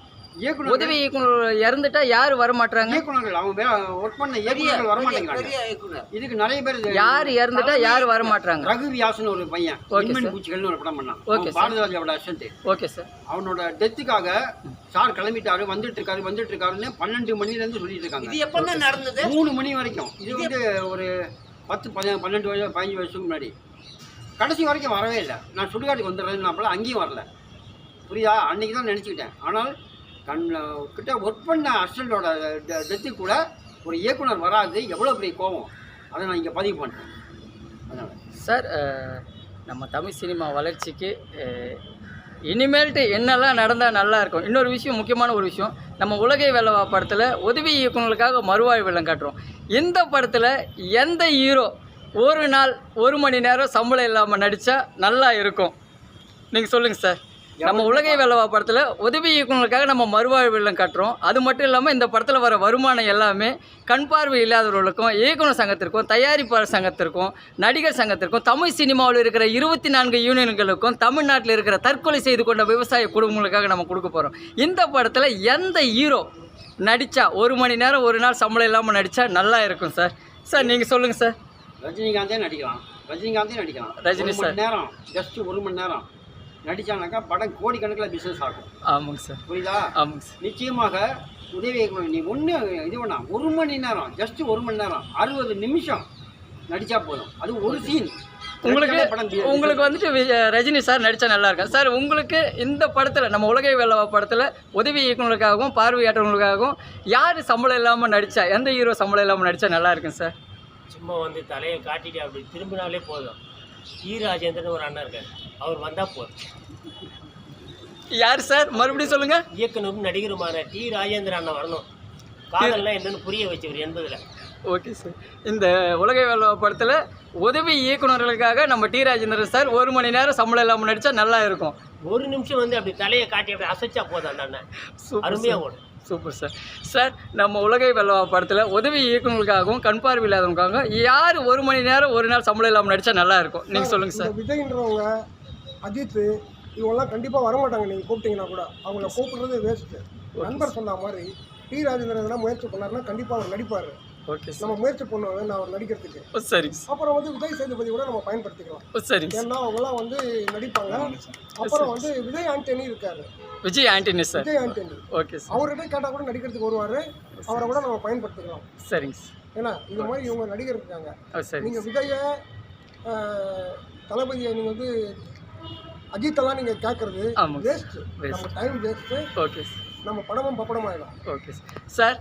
இயக்குனர் உதவி இயக்குனர் இறந்துட்டா யார் வர மாட்டாங்க? இயக்குநர்கள் அவங்க ஒர்க் பண்ண இயக்குநர்கள் வர மாட்டேங்கிறாங்க. இதுக்கு நிறைய பேர் யார் இறந்துட்டா யார் வர மாட்டாங்க? ரகு வியாசன் ஒரு பையன் இன்மன் பூச்சிகள்னு ஒரு படம் பண்ணான். பாரதிராஜாவோட அசிஸ்டன்ட். Okay sir. அவனோட டெத்துக்காக சார் கிளம்பிட்டாரு, வந்துட்டு இருக்காருன்னு 12 மணிலேருந்து சொல்லிட்டு இருக்காங்க. இது எப்போ நடந்தது? 3 மணி வரைக்கும். இது வந்து ஒரு 10-12 15 வருஷத்துக்கு முன்னாடி. கடைசி வரைக்கும் வரவே இல்லை. நான் சுடுகாட்டுக்கு வந்துடுறேன்னாப்பல அங்கேயும் வரல. புரியுதா? அன்னைக்கு தான் நினச்சிக்கிட்டேன். ஆனால் கிட்ட ஒர்க் பண்ண அசிஸ்டண்டோட டெத்து கூட ஒரு இயக்குனர் வராது, எவ்வளோ பெரிய கோபம். அதை நான் இங்கே பதிவு பண்ணுறேன். அதனால் சார், நம்ம தமிழ் சினிமா வளர்ச்சிக்கு இனிமேல்ட்டு என்னெல்லாம் நடந்தால் நல்லா இருக்கும். இன்னொரு விஷயம், முக்கியமான ஒரு விஷயம், நம்ம உலகை வெல்லவா படத்தில் உதவி இயக்குநர்களுக்காக மறுவாழ்வு வெள்ளம் காட்டுறோம். இந்த படத்தில் எந்த ஹீரோ ஒரு நாள் 1 மணி நேரம் சம்பளம் இல்லாமல் நடித்தா நல்லா இருக்கும்? நீங்கள் சொல்லுங்கள் சார். நம்ம உலகை வெல்லவா படத்தில் உதவி இயக்குநர்களுக்காக நம்ம மறுவாழ்வு வெள்ளம் காட்டுறோம். அது மட்டும் இல்லாமல் இந்த படத்தில் வர வருமானம் எல்லாமே கண் பார்வை இல்லாதவர்களுக்கும், இயக்குனர் சங்கத்திற்கும், தயாரிப்பாளர் சங்கத்திற்கும், நடிகர் சங்கத்திற்கும், தமிழ் சினிமாவில் இருக்கிற 24 யூனியன்களுக்கும், தமிழ்நாட்டில் இருக்கிற தற்கொலை செய்து கொண்ட விவசாய குடும்பங்களுக்காக நம்ம கொடுக்க போகிறோம். இந்த படத்தில் எந்த ஹீரோ நடித்தா 1 மணி நேரம் ஒரு நாள் சம்பளம் இல்லாமல் நடித்தா நல்லா இருக்கும் சார்? சார் நீங்கள் சொல்லுங்கள் சார். ரஜினிகாந்தே நடிக்கலாம். ரஜினி சார் நேரம், ஜஸ்ட் 1 மணி நேரம் நடித்தானாக்கா படம் கோடிக்கணக்கில் பிஸ்னஸ் ஆகும். ஆமாங்க சார். புரியுதா? ஆமாங்க சார். நிச்சயமாக உதவி இயக்குனர் நீ ஒன்று இது பண்ணா 1 மணி நேரம், ஜஸ்ட் 1 மணி நேரம் 60 நிமிஷம் நடித்தா போதும். அது ஒரு சீன் உங்களுக்கு வந்துட்டு ரஜினி சார் நடித்தா நல்லா இருக்கும் சார். உங்களுக்கு இந்த படத்தில் நம்ம உலகை வெல்லவா படத்தில் உதவி இயக்குநருக்காகவும் பார்வையாற்றவங்களுக்காகவும் யார் சம்பளம் இல்லாமல் நடித்தா, எந்த ஹீரோ சம்பளம் இல்லாமல் நடித்தா நல்லா இருக்கும் சார்? சும்மா வந்து தலையை காட்டிட்டு அப்படி திரும்பினாலே போதும். டி ராஜேந்திரன் ஒரு அண்ணன் இருக்கார், அவர் வந்தால் போதும். யார் சார்? மறுபடியும் சொல்லுங்கள். இயக்குனரும் நடிகருமான டி ராஜேந்திரன் அண்ணன் வரணும். காதல்லாம் என்னன்னு புரிய வச்சவர் என்பதில். Okay sir. இந்த உலகை வெல்லவா படத்தில் உதவி இயக்குநர்களுக்காக நம்ம டி ராஜேந்திரன் சார் 1 மணி நேரம் சம்பளம் இல்லாமல் நடித்தா நல்லா இருக்கும். ஒரு நிமிஷம் வந்து அப்படி தலையை காட்டி அப்படி அசைச்சா போதும் அந்த அண்ணன். அருமையாக ஓடும். Super sir. சார் நம்ம உலகை வெல்லவா படத்தில் உதவி இயக்குநர்களுக்காகவும் கண் பார்வை இல்லாதவங்களுக்காகவும் யார் 1 மணி நேரம் ஒரு நாள் சம்பளம் இல்லாமல் நடித்தா நல்லா இருக்கும்? நீங்கள் சொல்லுங்கள் சார். விஜய்ன்றவங்க, அஜித் இவங்கெல்லாம் கண்டிப்பாக வரமாட்டாங்க. நீங்கள் கூப்பிட்டீங்கன்னா கூட அவங்கள கூப்பிடுறது வேஸ்ட்டு. நண்பர் சொன்ன மாதிரி டி ராஜேந்திரன் முயற்சி பண்ணாருன்னா கண்டிப்பாக அவர் நடிப்பார். Okay sir. நம்ம முயற்சி பண்ணுவாங்க நான் அவர் நடிக்கிறதுக்கு. சரி. அப்புறம் வந்து விஜய் சேதுபதி கூட நம்ம பயன்படுத்திக்கலாம். சரி. ஏன்னா அவங்களாம் வந்து நடிப்பாங்க. அப்புறம் வந்து விஜய் ஆண்டனி இருக்காரு. Vijay Antony sir. Vijay Antony. Okay sir. அவர்கிட்ட கேட்டால் கூட நடிக்கிறதுக்கு வருவார். அவரை கூட நம்ம பயன்படுத்திக்கலாம். சரிங்க சார். ஏன்னா இது மாதிரி இவங்க நடிகர் இருக்காங்க. சரி. நீங்கள் விஜயை தளபதியை நீங்கள் வந்து அஜித்தெல்லாம் நீங்கள் கேட்குறது வேஸ்ட்டு. நம்ம டைம் வேஸ்ட்டு. Okay sir. நம்ம படமும் பப்படமாயிடும். Okay sir.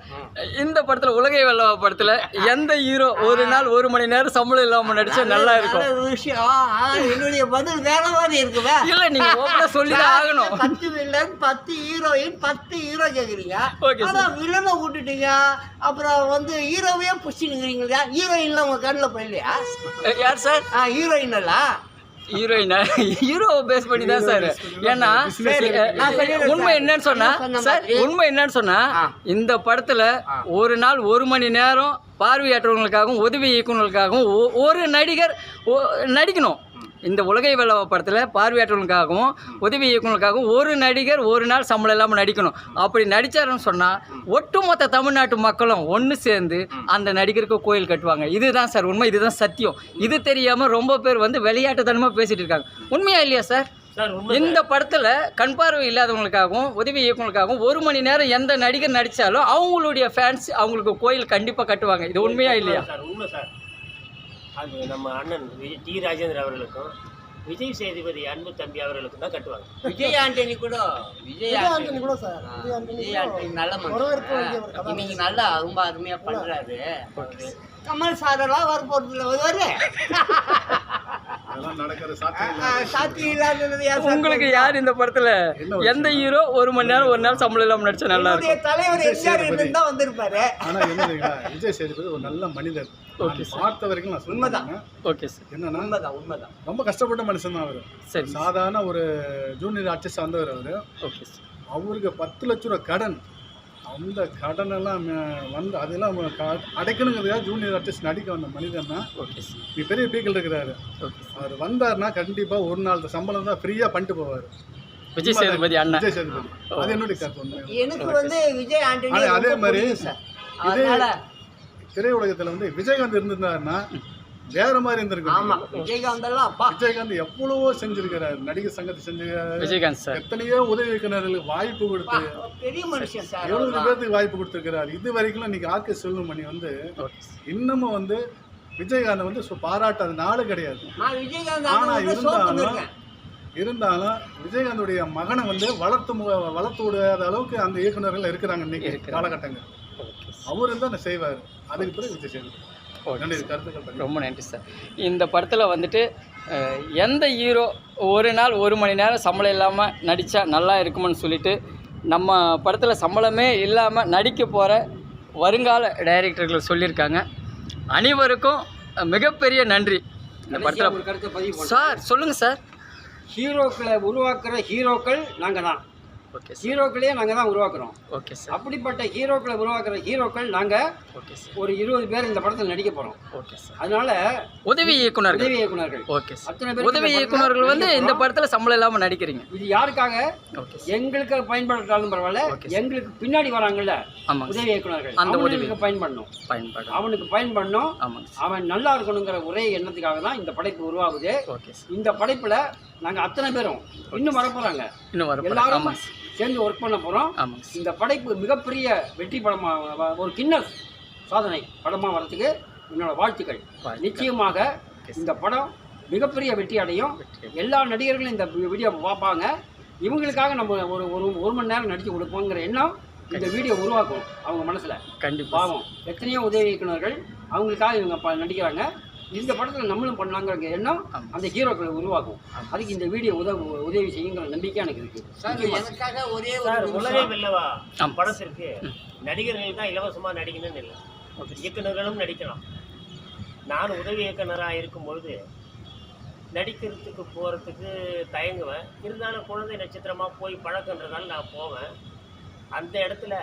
இந்த படத்தில் உலகை வெல்லவா படத்தில் எந்த ஹீரோ ஒரு நாள் 1 மணி நேரம் சம்பளம் இல்லாமல் நடிச்சா நல்லா இருக்கும்? விஷயம் என்னுடைய பதில் வேற மாதிரி இருக்குவே. இல்லை, நீங்கள் ஓப்பனாக சொல்லி தான் ஆகணும். 10 வில்லன் 10 ஹீரோயின் 10 ஹீரோ கேட்குறீங்க. Okay sir. அதான் வில்லனை விட்டுட்டீங்க, அப்புறம் வந்து ஹீரோவே பிடிச்சினுங்கிறீங்களா? ஹீரோயின்லாம் உங்கள் கண்ணில் போயிடலையா? யார் சார்? ஹீரோயின் எல்லாம் ஹீரோயினா? ஹீரோவை பேஸ் பண்ணி தான் சார். ஏன்னா உண்மை என்னன்னு சொன்னா சார், உண்மை என்னன்னு சொன்னா இந்த படத்துல ஒரு நாள் 1 மணி நேரம் பார்வையாற்றவங்களுக்காகவும் உதவி இயக்குநர்களுக்காகவும் ஒரு நடிகர் நடிக்கணும். இந்த உலகை வெல்லவா படத்தில் பார்வையாற்றவங்களுக்காகவும் உதவி இயக்குநர்களுக்காகவும் ஒரு நடிகர் ஒரு நாள் சம்பளம் இல்லாமல் நடிக்கணும். அப்படி நடித்தாருன்னு சொன்னால் ஒட்டுமொத்த தமிழ்நாட்டு மக்களும் ஒன்று சேர்ந்து அந்த நடிகருக்கு கோயில் கட்டுவாங்க. இதுதான் சார் உண்மை, இதுதான் சத்தியம். இது தெரியாமல் ரொம்ப பேர் வந்து விளையாட்டுத்தனமாக பேசிகிட்டு இருக்காங்க. உண்மையா இல்லையா சார்? இந்த படத்தில் கண் பார்வை இல்லாதவங்களுக்காகவும் உதவி இயக்குநர்களுக்காகவும் 1 மணி நேரம் எந்த நடிகர் நடித்தாலும் அவங்களுடைய ஃபேன்ஸ் அவங்களுக்கு கோயில் கண்டிப்பாக கட்டுவாங்க. இது உண்மையா இல்லையா? உண்மை சார். அது நம்ம அண்ணன் டி ராஜேந்திரன் அவர்களுக்கும் விஜய் சேதுபதி அன்பு தம்பி அவர்களுக்கும் தான் கட்டுவாங்க. விஜய் ஆண்டனி கூட விஜய் ஆண்டனி கூட சார். விஜய் ஆண்டனி நல்ல மனுஷன். இன்னைக்கு நல்லா ரொம்ப அருமையாக பண்ணுறாரு. கமல் சாரெல்லாம் வர போகிறதுல வருவாரு. உங்களுக்கு யார் இந்த படத்துல எந்த ஹீரோ 1 மணி நேரம் ஒரு நாள் சம்பளம் இல்லாம நடிச்சா நல்லா இருக்கும்? தலைவர் எம்ஜிஆர் தான் வந்திருப்பாரு. ஆனா என்ன விஜய் சேதுபதி ஒரு நல்ல மனிதர். பார்த்த வரைக்கும் நான் உண்மைதான். Okay sir. என்னன்னா ரொம்ப கஷ்டப்பட்ட மனுஷன் தான் அவரு. சரி. சாதாரண ஒரு ஜூனியர் ஆர்டிஸ்ட் வந்தவர் அவரு. Okay sir. அவருக்கு 10 லட்ச ரூபா கடன். அந்த கடனெல்லாம் வந்து அதெல்லாம் அடைக்கணுங்கிறதுக்காக ஜூனியர் ஆர்டிஸ்ட் நடிக்க வந்த மனிதன் தான். Okay sir. இப்போ பெரிய பீக்கில் இருக்கிறாரு. அவர் வந்தார்னா கண்டிப்பாக ஒரு நாள் சம்பளம் தான் ஃப்ரீயாக பண்ணிட்டு போவார். விஜய் சேதுபதி அண்ணா. விஜய் சேதுபதி அது என்னுடைய கருத்து. எனக்கு வந்து விஜய் ஆண்டனி அதே மாதிரி திரையுலகத்தில் வந்து விஜயகாந்த் இருந்திருந்தாருன்னா வேற மாதிரி இருந்திருக்கு. ஆமா, விஜயகாந்த் எல்லாம் அப்பா விஜயகாந்த் எவ்வளவோ செஞ்சிருக்கிறாரு. நடிகர் சங்கத்தை செஞ்சிருக்காரு. விஜயகாந்த் சார் எத்தனையோ உதவி இயக்குநர்களுக்கு வாய்ப்பு கொடுத்து பெரிய மனுஷன் சார். 70 பேருக்கு வாய்ப்பு கொடுத்துருக்கிறாரு. இது வரைக்கும் இன்னைக்கு ஆர்கே செல்வமணி வந்து இன்னமும் வந்து விஜயகாந்த் வந்து பாராட்டாத நாள் கிடையாது. விஜயகாந்த் இருந்தாலும் விஜயகாந்துடைய மகனை வந்து வளர்த்து விடாத அளவுக்கு அந்த இயக்குநர்கள் இருக்கிறாங்க இன்னைக்கு காலகட்டங்கள். அவர் தான் செய்வார். அதுக்கு பிறகு விஜய் சேதுபதி. ரொம்ப நன்றி சார். இந்த படத்தில் வந்துட்டு எந்த ஹீரோ ஒரு நாள் 1 மணி நேரம் சம்பளம் இல்லாமல் நடித்தா நல்லா இருக்குமென்னு சொல்லிட்டு நம்ம படத்தில் சம்பளமே இல்லாமல் நடிக்க போகிற வருங்கால டைரக்டர்கள் சொல்லியிருக்காங்க. அனைவருக்கும் மிகப்பெரிய நன்றி. இந்த படத்தில் சார் சொல்லுங்கள் சார். ஹீரோக்களை உருவாக்குற ஹீரோக்கள் நாங்கள் தான். Okay sir. ஹீரோக்களையே நாங்கள் தான் உருவாக்குறோம். Okay sir. அப்படிப்பட்ட ஹீரோக்களை உருவாக்குற ஹீரோக்கள் நாங்கள் ஓகே சார் ஒரு 20 பேர் இந்த படத்தில் நடிக்க போகிறோம். Okay sir. அதனால உதவி இயக்குனர்கள் ஓகே சார். அத்தனை பேர் உதவி இயக்குனர்கள் வந்து இந்த படத்தில் சம்பளம் இல்லாமல் நடிக்கிறீங்க. இது யாருக்காக? ஓகே எங்களுக்கு பயன்படுத்தாலும் பரவாயில்ல, எங்களுக்கு பின்னாடி வராங்கல்ல உதவி இயக்குனர்கள், அந்த உதவிக்கு பயன்படணும். அவனுக்கு பயன்படணும். அவன் நல்லா இருக்கணுங்கிற ஒரே எண்ணத்துக்காக தான் இந்த படைப்பு உருவாகுது. இந்த படைப்பில் நாங்கள் அத்தனை பேரும் இன்னும் வரப்போகிறாங்க. எல்லாரும் சேர்ந்து ஒர்க் பண்ண போகிறோம். இந்த படைப்பு மிகப்பெரிய வெற்றி படமாக ஒரு கின்னஸ் சாதனை படமாக வரதுக்கு என்னோட வாழ்த்துக்கள். நிச்சயமாக இந்த படம் மிகப்பெரிய வெற்றி அடையும். எல்லா நடிகர்களும் இந்த வீடியோ பார்ப்பாங்க. இவங்களுக்காக நம்ம ஒரு மணி நேரம் நடித்து கொடுப்போங்கிற எண்ணம் இந்த வீடியோ உருவாக்கும் அவங்க மனசில். கண்டிப்பாக பாவம் எத்தனையோ உதவி இயக்குனர்கள் அவங்களுக்காக இவங்க நடிக்கிறாங்க. இந்த படத்தில் நம்மளும் பண்ணலாங்கிற எண்ணம் அந்த ஹீரோக்களை உருவாக்கும். அதுக்கு இந்த வீடியோ உதவி செய்யுங்கிற நம்பிக்கை எனக்கு இருக்குது. எனக்காக ஒரே சார், ஒரு உலகே வெல்லவா படத்திற்கு நடிகர்கள் தான் இலவசமாக நடிக்கணும்னு இல்லை, இயக்குநர்களும் நடிக்கலாம். நான் உதவி இயக்குனராக இருக்கும்பொழுது நடிக்கிறதுக்கு போகிறதுக்கு தயங்குவேன். இருந்தாலும் குழந்தை நட்சத்திரமாக போய் பழக்கன்றதால நான் போவேன். அந்த இடத்துல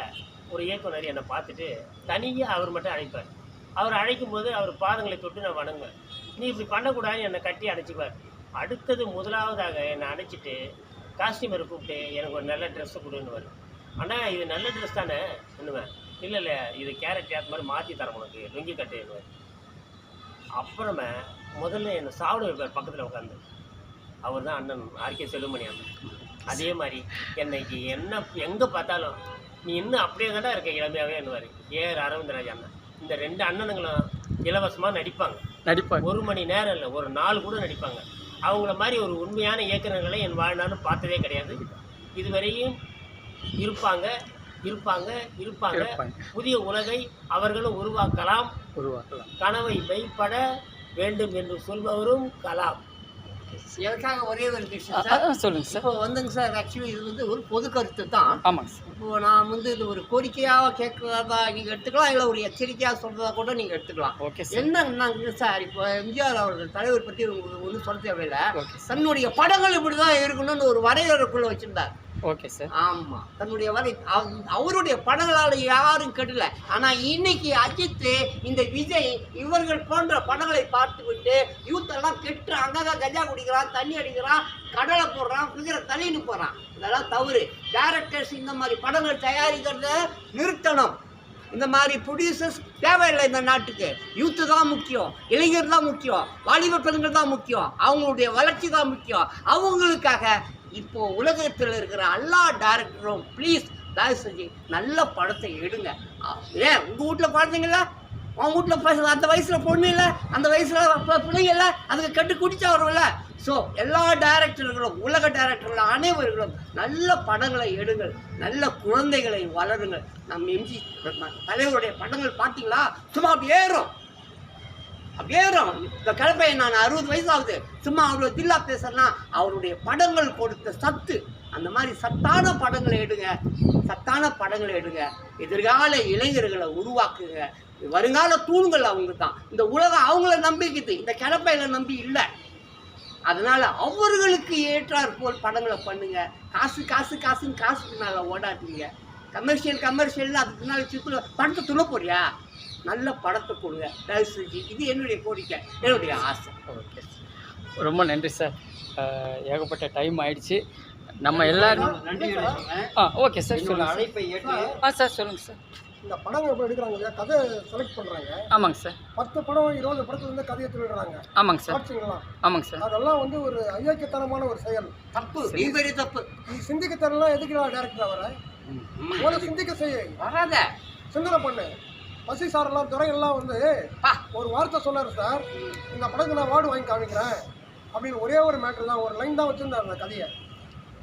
ஒரு இயக்குனர் என்னை பார்த்துட்டு தனியாக அவர் மட்டும் அழைப்பார். அவர் அழைக்கும் போது அவர் பாதங்களை தொட்டு நான் வணங்குவேன். நீ இப்படி பண்ணக்கூடாதுன்னு என்னை கட்டி அணைச்சிக்குவார். அடுத்தது முதலாவதாக என்னை அணைச்சிட்டு காஸ்டியூமரை கூப்பிட்டு எனக்கு ஒரு நல்ல ட்ரெஸ்ஸை கொடுன்னுவார். ஆனால் இது நல்ல ட்ரெஸ் தானே என்னுவேன். இல்லை இது கேரட் ஏற்ற மாதிரி மாற்றி தரேன் உனக்கு, லுங்கி கட்டுன்னுவார். அப்புறமே முதல்ல என்னை சாப்பிட வைப்பார் பக்கத்தில் உட்காந்து. அவர் தான் அண்ணன் ஆர்கே செல்வமணி அண்ணன். அதே மாதிரி என்னைக்கு எங்கே பார்த்தாலும் நீ இன்னும் அப்படியே தானே இருக்க இளமையாகவே என்னுவார். அரவிந்தராஜ் அண்ணன். இந்த 2 அண்ணனுங்களும் இலவசமாக நடிப்பாங்க. 1 மணி நேரம் இல்லை, ஒரு நாள் கூட நடிப்பாங்க. அவங்கள மாதிரி ஒரு உண்மையான இயக்குநர்களை என் வாழ்நாளும் பார்த்ததே கிடையாது. இதுவரையும் இருப்பாங்க. புதிய உலகை அவர்களும் உருவாக்கலாம். கனவை மெய்ப்பட வேண்டும் என்று சொல்பவரும் கலாம். எனக்காக ஒரே ஒரு விஷயம் சார். சொல்லுங்க சார். இப்போ வந்துங்க சார், ஆக்சுவலி இது வந்து ஒரு பொது கருத்து தான். ஆமாங்க சார். இப்போ நான் வந்து இது ஒரு கோரிக்கையாக கேட்கறதா நீங்கள் எடுத்துக்கலாம், இல்லை ஒரு எச்சரிக்கையாக சொல்கிறதா கூட நீங்கள் எடுத்துக்கலாம். Okay sir. என்னன்னாங்க சார், இப்போ எம்ஜிஆர் அவர்கள் தலைவர் பற்றி உங்களுக்கு ஒன்றும் சொல்ல தேவையில்லை. தன்னுடைய படங்கள் இப்படி தான் இருக்கணும்னு ஒரு வரையறைக்குள்ளே வச்சுருந்தார். Okay sir. ஆமாம், தன்னுடைய அவருடைய படங்களால் யாரும் கெடல. ஆனால் இன்னைக்கு அஜித், இந்த விஜய் இவர்கள் போன்ற படங்களை பார்த்து விட்டு யூத் எல்லாம் கெட்டு அங்கங்க கஜா குடிக்கிறான், தண்ணி அடிக்கிறான், கடலை போடுறான், ஃபிகரை தள்ளின்னு போகிறான். இதெல்லாம் தவறு. டைரக்டர்ஸ் இந்த மாதிரி படங்கள் தயாரிக்கிறத நிறுத்தணும். இந்த மாதிரி ப்ரொடியூசர்ஸ் தேவையில்லை இந்த நாட்டுக்கு. யூத்து தான் முக்கியம், இளைஞர் தான் முக்கியம், வாலிப பெண்கள் தான் முக்கியம், அவங்களுடைய வளர்ச்சி தான் முக்கியம். அவங்களுக்காக இப்போ உலகத்தில் இருக்கிற எல்லா டைரக்டரும் ப்ளீஸ் தயவு செஞ்சு நல்ல படத்தை எடுங்க. ஏன் உங்கள் வீட்டில் குழந்தைங்கள, உன் வீட்டில் அந்த வயசில் பொண்ணு இல்லை, அந்த வயசில் பிள்ளைங்க இல்லை, அதுக்கு கட்டு குடிச்சா வரும்ல. ஸோ எல்லா டைரக்டர்களும், உலக டைரக்டர்களும் அனைவர்களும் நல்ல படங்களை எடுங்கள், நல்ல குழந்தைகளை வளருங்கள். நம்ம எம்ஜி தலைவருடைய படங்கள் பார்த்தீங்களா, சும்மா அப்படி ஏறும். இந்த கிழப்பையை நான் 60 வயசு ஆகுது, சும்மா அவ்வளோ தில்லா பேசுறேன்னா அவருடைய படங்கள் கொடுத்த சத்து. அந்த மாதிரி சத்தான படங்களை எடுங்க. எதிர்கால இளைஞர்களை உருவாக்குங்க. வருங்கால தூண்கள் அவங்க தான். இந்த உலகம் அவங்கள நம்பிக்குது, இந்த கிழப்பையில நம்பி இல்லை. அதனால அவர்களுக்கு ஏற்றாற் போல் படங்களை பண்ணுங்க. காசுக்கு மேலே ஓடாதீங்க. கமர்ஷியல் அதுக்கு பின்னால் சுற்றுல படத்தை துணை போறியா, நல்ல படத்தை கொடுங்க தயவு செஞ்சு. இது என்னுடைய கோரிக்கை, என்னுடைய ஆசை. ஓகே, ரொம்ப நன்றி சார். ஏகப்பட்ட டைம் ஆயிடுச்சு. நம்ம எல்லாரும் நன்றி. ஓகே சார், சொல்லுங்கள். அழைப்பை ஏற்று சார் சொல்லுங்கள் சார். இந்த படங்கள் இப்போ எடுக்கிறாங்க இல்லையா, கதை செலக்ட் பண்ணுறாங்க. ஆமாங்க சார். 10 படம் 20 படத்துலேருந்து கதையை திருடுறாங்க. ஆமாங்க சார். காட்சிங்களாம். ஆமாங்க சார். அதெல்லாம் வந்து ஒரு ஐயாக்கியத்தனமான ஒரு செயல். தப்பு, பெரிய தப்பு. நீ சிந்திக்க தரலாம், எதுக்கு டேரக்டர் வர போல சிந்திக்க செய்ய வராத, சிந்தனை பண்ணு. பசி சாரெல்லாம் துறையெல்லாம் வந்து ஒரு வார்த்தை சொன்னார் சார், இந்த படத்துக்கு நான் வார்டு வாங்கி காமிக்கிறேன் அப்படின்னு. ஒரே ஒரு மேட்ரு தான், ஒரு லைன் தான் வச்சுருந்தார் அந்த கதையை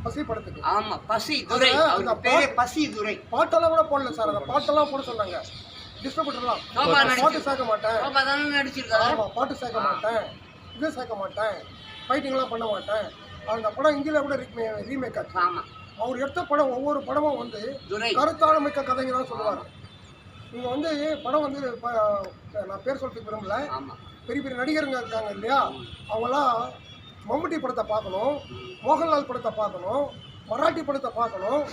பசி படத்துக்கு. ஆமா, பசி துரை, அந்த பேரே பசி துரை. பாட்டெல்லாம் கூட போடல சார், அந்த பாட்டெல்லாம் போட சொன்னாங்க டிஸ்ட்ரிபியூட்டர்லாம். பாட்டு சேர்க்க மாட்டேன், பாட்டு சேர்க்க மாட்டேன், இது சேர்க்க மாட்டேன், ஃபைட்டிங்லாம் பண்ண மாட்டேன். அந்த படம் இந்தியில கூட ரீமேக் ஆச்சு. ஆமா, அவர் எடுத்த படம் ஒவ்வொரு படமும் வந்து கருத்தாழ மிக்க கதைங்க தான் சொல்லுவார். இங்கே வந்து படம் வந்து நான் பேர் சொல்றதுக்கு விரும்பல, பெரிய பெரிய நடிகருங்க இருக்காங்க இல்லையா, அவங்களாம் மம்முட்டி படத்தை பார்க்கணும், மோகன்லால் படத்தை பார்க்கணும், மராட்டி படத்தை பார்க்கணும்,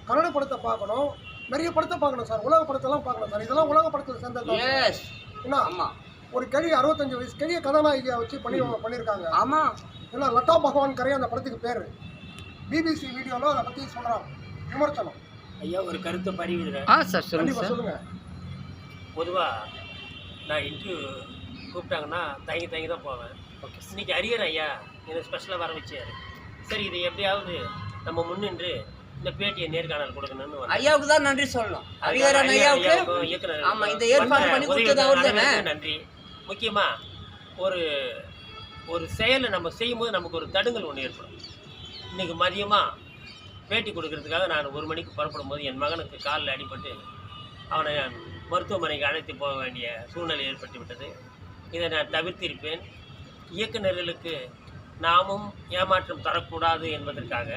கன்னட படத்தை பார்க்கணும், நிறைய படத்தை பார்க்கணும் சார். உலக படத்தெல்லாம் பார்க்கணும் சார். இதெல்லாம் உலக படத்தில் சேர்ந்தது என்ன. ஒரு கேள்வி 65 வயசு கேள்விய கதாநாயகியை வச்சு பண்ணியிருக்காங்க. ஆமாம், ஏன்னா லதா பகவான் கரையா அந்த படத்துக்கு பேர். பிபிசி வீடியோவில் அதை பற்றி சொல்கிறான், விமர்சனம். ஐயா, ஒரு கருத்தை பதிவிடுறேன். சார் சொல்லுங்கள். சொல்லுங்கள். பொதுவாக நான் இன்டர்வியூ கூப்பிட்டாங்கன்னா தயங்கி தான் போவேன். ஓகே, இன்னைக்கு ஹரிஹர் ஐயா எனக்கு ஸ்பெஷலாக வர வச்சார். சரி, இது எப்படியாவது நம்ம முன்னின்று இந்த பேட்டியை நேர்காணல் கொடுக்கணும்னு ஐயாவுக்கு தான் நன்றி சொல்லணும். ஹரிஹரன் ஐயாவுக்கு, இயக்குனர், இந்த ஏற்பாடு பண்ணி கொடுத்தது அவர் தானே. நன்றி. முக்கியமாக ஒரு ஒரு செயலை நம்ம செய்யும்போது நமக்கு ஒரு தடுங்கல் ஒன்று ஏற்படும். இன்றைக்கி மதியமாக பேட்டி கொடுக்கறதுக்காக நான் 1 மணிக்கு புறப்படும் போது என் மகனுக்கு காலில் அடிபட்டு அவனை நான் மருத்துவமனைக்கு அழைத்து போக வேண்டிய சூழ்நிலை ஏற்பட்டு விட்டது. இதை நான் தவிர்த்திருப்பேன். இயக்குநர்களுக்கு நாமும் ஏமாற்றம் தரக்கூடாது என்பதற்காக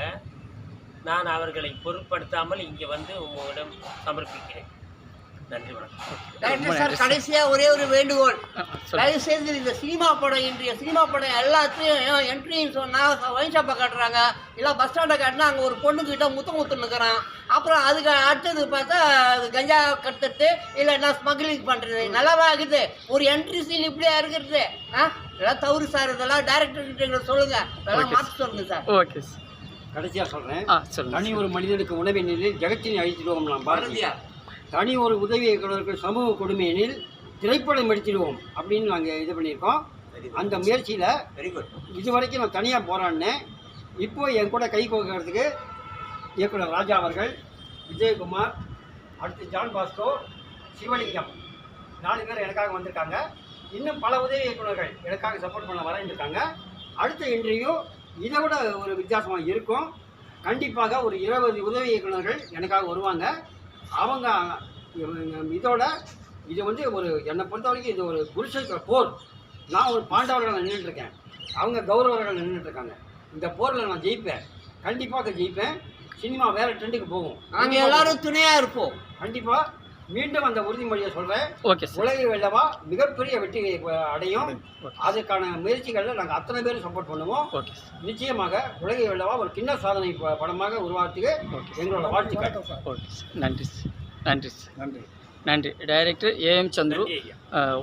நான் அவர்களை பொருட்படுத்தாமல் இங்கே வந்து உங்களிடம் சமர்ப்பிக்கிறேன். நன்றி, வணக்கம். டைரக்டர் சார், கடைசியாக ஒரே ஒரு வேண்டுகோள். தயவு செய்து இந்த சினிமா படம், இன்றைய சினிமா படம் எல்லாத்தையும் என்ட்ரின்னு சொன்னால் ஒயின் ஷாப்பை காட்டுறாங்க, இல்லை பஸ் ஸ்டாண்டை காட்டினா அங்கே ஒரு பொண்ணுக்கிட்ட முத்துனுக்கிறான். அப்புறம் அதுக்கு அடுத்தது பார்த்தா கஞ்சா கட்டுறது இல்லைன்னா ஸ்மக்லிங் பண்ணுறது நல்லாவா இருக்குது. ஒரு என்ட்ரி சீன் இப்படியா இருக்கிறது? இதெல்லாம் தவறு சார். இதெல்லாம் டைரக்டர்கிட்ட சொல்லுங்கள், இதெல்லாம் மாற்றி சொல்லுங்கள் சார். Okay sir. கடைசியாக சொல்கிறேன். சொல்லுங்கள். தனி ஒரு மனிதனுக்கு உணவெனில் ஜெகத்தினை அழித்திடுவோம் நாம் பாரதியா. தனி ஒரு உதவி இயக்குநருக்கு சமூக கொடுமையெனில் திரைப்படம் எடுத்திடுவோம் அப்படின்னு நாங்கள் இது பண்ணியிருக்கோம். அந்த முயற்சியில் வெரி குட். இது வரைக்கும் நான் தனியாக போராடினேன். இப்போது என் கூட கை கோக்கிறதுக்கு இயக்குனர் ராஜா அவர்கள், விஜயகுமார், அடுத்து ஜான் பாஸ்கோ, சிவலிங்கம் 4 பேர் எனக்காக வந்திருக்காங்க. இன்னும் பல உதவி இயக்குநர்கள் எனக்காக சப்போர்ட் பண்ண வரேன்ருக்காங்க. அடுத்த இன்டர்வியூ இதை விட ஒரு வித்தியாசமாக இருக்கும். கண்டிப்பாக ஒரு 20 உதவி இயக்குநர்கள் எனக்காக வருவாங்க. அவங்க இதோட இது வந்து ஒரு என்னை பொறுத்த வரைக்கும் இது ஒரு குருஷேத்திர போர். நான் ஒரு பாண்டவர்கள் நின்றுட்டுருக்கேன், அவங்க கௌரவர்கள் நின்றுட்டுருக்காங்க. இந்த போரில் நான் ஜெயிப்பேன், கண்டிப்பாக ஜெயிப்பேன். சினிமா வேறு ட்ரெண்டுக்கு போகும். நாங்கள் எல்லாரும் துணையாக இருப்போம். கண்டிப்பாக மீண்டும் அந்த உறுதிமொழியை சொல்கிறேன். Okay sir. உலக வெள்ளவா மிகப்பெரிய வெற்றி அடையும். அதுக்கான முயற்சிகளில் நாங்கள் அத்தனை பேரும் சப்போர்ட் பண்ணுவோம். ஓகே. நிச்சயமாக உலக வெள்ளவா ஒரு கிண்ண சாதனை படமாக உருவாக்குறதுக்கு எங்களோட வாழ்த்துக்கள். Okay sir. நன்றி சார். நன்றி சார். நன்றி. நன்றி. Director AM Chandru.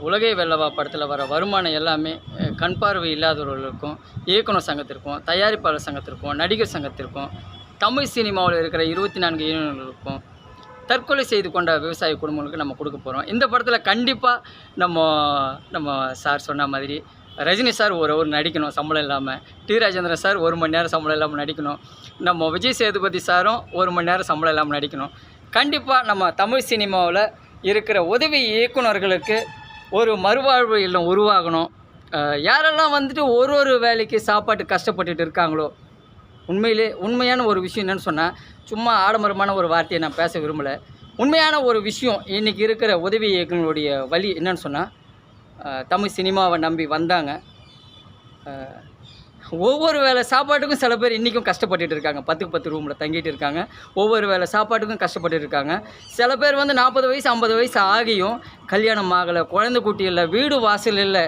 உலகை வெல்லவா படத்தில் வர வருமானம் எல்லாமே கண் பார்வை இல்லாதவர்களுக்கும், இயக்குனர் சங்கத்திற்கும், தயாரிப்பாளர் சங்கத்திற்கும், நடிகர் சங்கத்திற்கும், தமிழ் சினிமாவில் இருக்கிற 24 இளைஞர்களுக்கும், தற்கொலை செய்து கொண்ட விவசாய குடும்பங்களுக்கு நம்ம கொடுக்க போகிறோம். இந்த படத்தில் கண்டிப்பாக நம்ம சார் சொன்ன மாதிரி ரஜினி சார் ஒரு நடிக்கணும் சம்பளம் இல்லாமல், டி ராஜேந்திரன் சார் 1 மணி நேரம் சம்பளம் இல்லாமல் நடிக்கணும், நம்ம விஜய் சேதுபதி சாரும் 1 மணி நேரம் சம்பளம் இல்லாமல் நடிக்கணும். கண்டிப்பாக நம்ம தமிழ் சினிமாவில் இருக்கிற உதவி இயக்குநர்களுக்கு ஒரு மறுவாழ்வு இல்லம் உருவாகணும். யாரெல்லாம் வந்துட்டு ஒரு வேலைக்கு சாப்பாட்டு கஷ்டப்பட்டுட்டு இருக்காங்களோ, உண்மையான ஒரு விஷயம் என்னென்னு சொன்னால், சும்மா ஆடம்பரமான ஒரு வார்த்தையை நான் பேச விரும்பலை. உண்மையான ஒரு விஷயம் இன்றைக்கி இருக்கிற உதவி இயக்குனருடைய வழி என்னன்னு சொன்னால், தமிழ் சினிமாவை நம்பி வந்தாங்க. ஒவ்வொரு வேளை சாப்பாட்டுக்கும் சில பேர் இன்றைக்கும் கஷ்டப்பட்டுட்டு இருக்காங்க. 10க்கு 10 ரூமில் தங்கிட்டு இருக்காங்க. ஒவ்வொரு வேளை சாப்பாட்டுக்கும் கஷ்டப்பட்டு இருக்காங்க. சில பேர் வந்து 40 வயசு 50 வயசு ஆகியும் கல்யாணம் ஆகலை, குழந்தை குட்டி இல்லை, வீடு வாசல் இல்லை,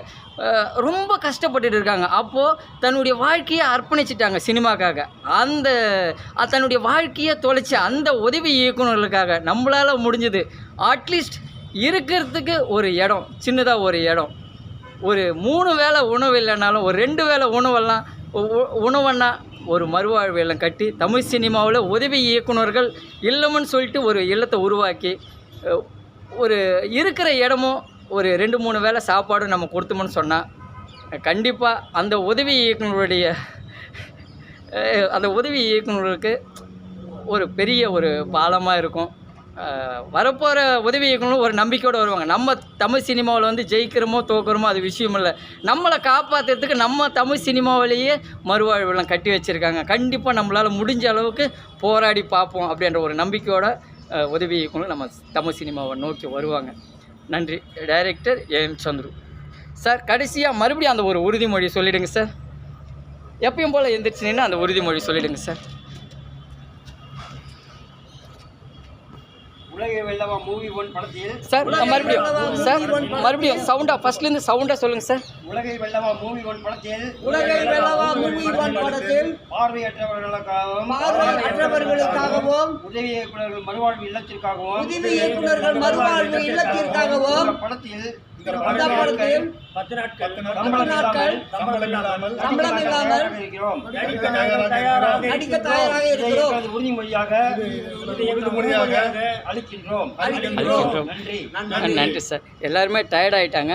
ரொம்ப கஷ்டப்பட்டுட்டு இருக்காங்க. அப்போது தன்னுடைய வாழ்க்கையை அர்ப்பணிச்சிட்டாங்க சினிமாக்காக. தன்னுடைய வாழ்க்கையை தொலைச்ச அந்த உதவி இயக்குநர்களுக்காக நம்மளால் முடிஞ்சது அட்லீஸ்ட் இருக்கிறதுக்கு ஒரு இடம், சின்னதாக ஒரு இடம், ஒரு 3 வேளை உணவு இல்லைனாலும் ஒரு 2 வேளை உணவுன்னா ஒரு மறுவாழ்வு இல்லம் கட்டி தமிழ் சினிமாவில் உதவி இயக்குநர்கள் இல்லைன்னு சொல்லிட்டு ஒரு இல்லத்தை உருவாக்கி, ஒரு இருக்கிற இடமும் ஒரு 2-3 வேளை சாப்பாடும் நம்ம கொடுத்தோம்னு சொன்னால் கண்டிப்பாக அந்த உதவி இயக்குநர்களுக்கு ஒரு பெரிய ஒரு பாலமாக இருக்கும். வரப்போகிற உதவி இயக்குனரும் ஒரு நம்பிக்கையோடு வருவாங்க. நம்ம தமிழ் சினிமாவில் வந்து ஜெயிக்கிறோமோ தோக்குறோமோ அது விஷயம் இல்லை, நம்மளை காப்பாற்றுறதுக்கு நம்ம தமிழ் சினிமாவிலேயே மறுவாழ்வுலாம் கட்டி வச்சுருக்காங்க. கண்டிப்பாக நம்மளால் முடிஞ்ச அளவுக்கு போராடி பார்ப்போம் அப்படின்ற ஒரு நம்பிக்கையோட உதவி இயக்குனர் நம்ம தமிழ் சினிமாவை நோக்கி வருவாங்க. நன்றி. Director AM Chandru sir. கடைசியாக மறுபடியும் அந்த ஒரு உறுதிமொழி சொல்லிவிடுங்க சார். எப்பயும் போல் எந்திரிச்சுன்னா அந்த உறுதிமொழி சொல்லிவிடுங்க சார். உலக வெள்ளவா மூவி 1 படத்தில் சார் மறுபடியும் சவுண்டாக ஃபர்ஸ்ட்லேருந்து சவுண்டாக சொல்லுங்கள் சார். உலகை வெள்ளவா மூவி 1 படத்தில் பார்வையற்றவர்களுக்காகவும் உதவி இயக்குநர்கள் மறுவாழ்வு இல்லத்திற்காகவும் படத்தில் 10 நாட்கள் சம்பளம் இல்லாமல் நடிக்க தயாராக இருக்கிறோம். உறுதிமொழியாக அளிக்கின்றோம். நன்றி சார். எல்லாருமே டயர்ட் ஆகிட்டாங்க.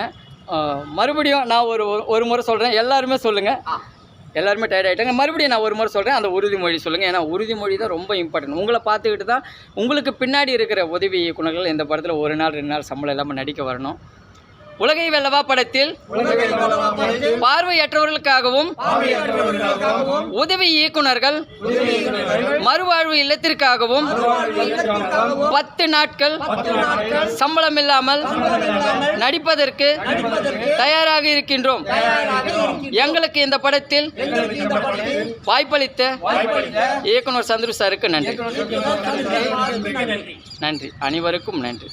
மறுபடியும் நான் ஒரு முறை சொல்கிறேன், எல்லாருமே சொல்லுங்கள். எல்லாருமே டயர்ட் ஆகிட்டாங்க. மறுபடியும் நான் ஒரு முறை சொல்கிறேன், அந்த உறுதிமொழி சொல்லுங்கள். ஏன்னா உறுதிமொழி தான் ரொம்ப இம்பார்ட்டன்ட். உங்களை பார்த்துக்கிட்டு தான் உங்களுக்கு பின்னாடி இருக்கிற உதவி இயக்குநர்கள் இந்த படத்தில் 1 நாள் 2 நாள் சம்பளம் இல்லாமல் நடிக்க வரணும். உலகை வெல்லவா படத்தில் பார்வையற்றவர்களுக்காகவும் உதவி இயக்குனர்கள் மறுவாழ்வு இல்லத்திற்காகவும் 10 நாட்கள் சம்பளம் இல்லாமல் நடிப்பதற்கு தயாராக இருக்கின்றோம். எங்களுக்கு இந்த படத்தில் வாய்ப்பளித்த இயக்குனர் சந்துரு சாருக்கு நன்றி. நன்றி, அனைவருக்கும் நன்றி.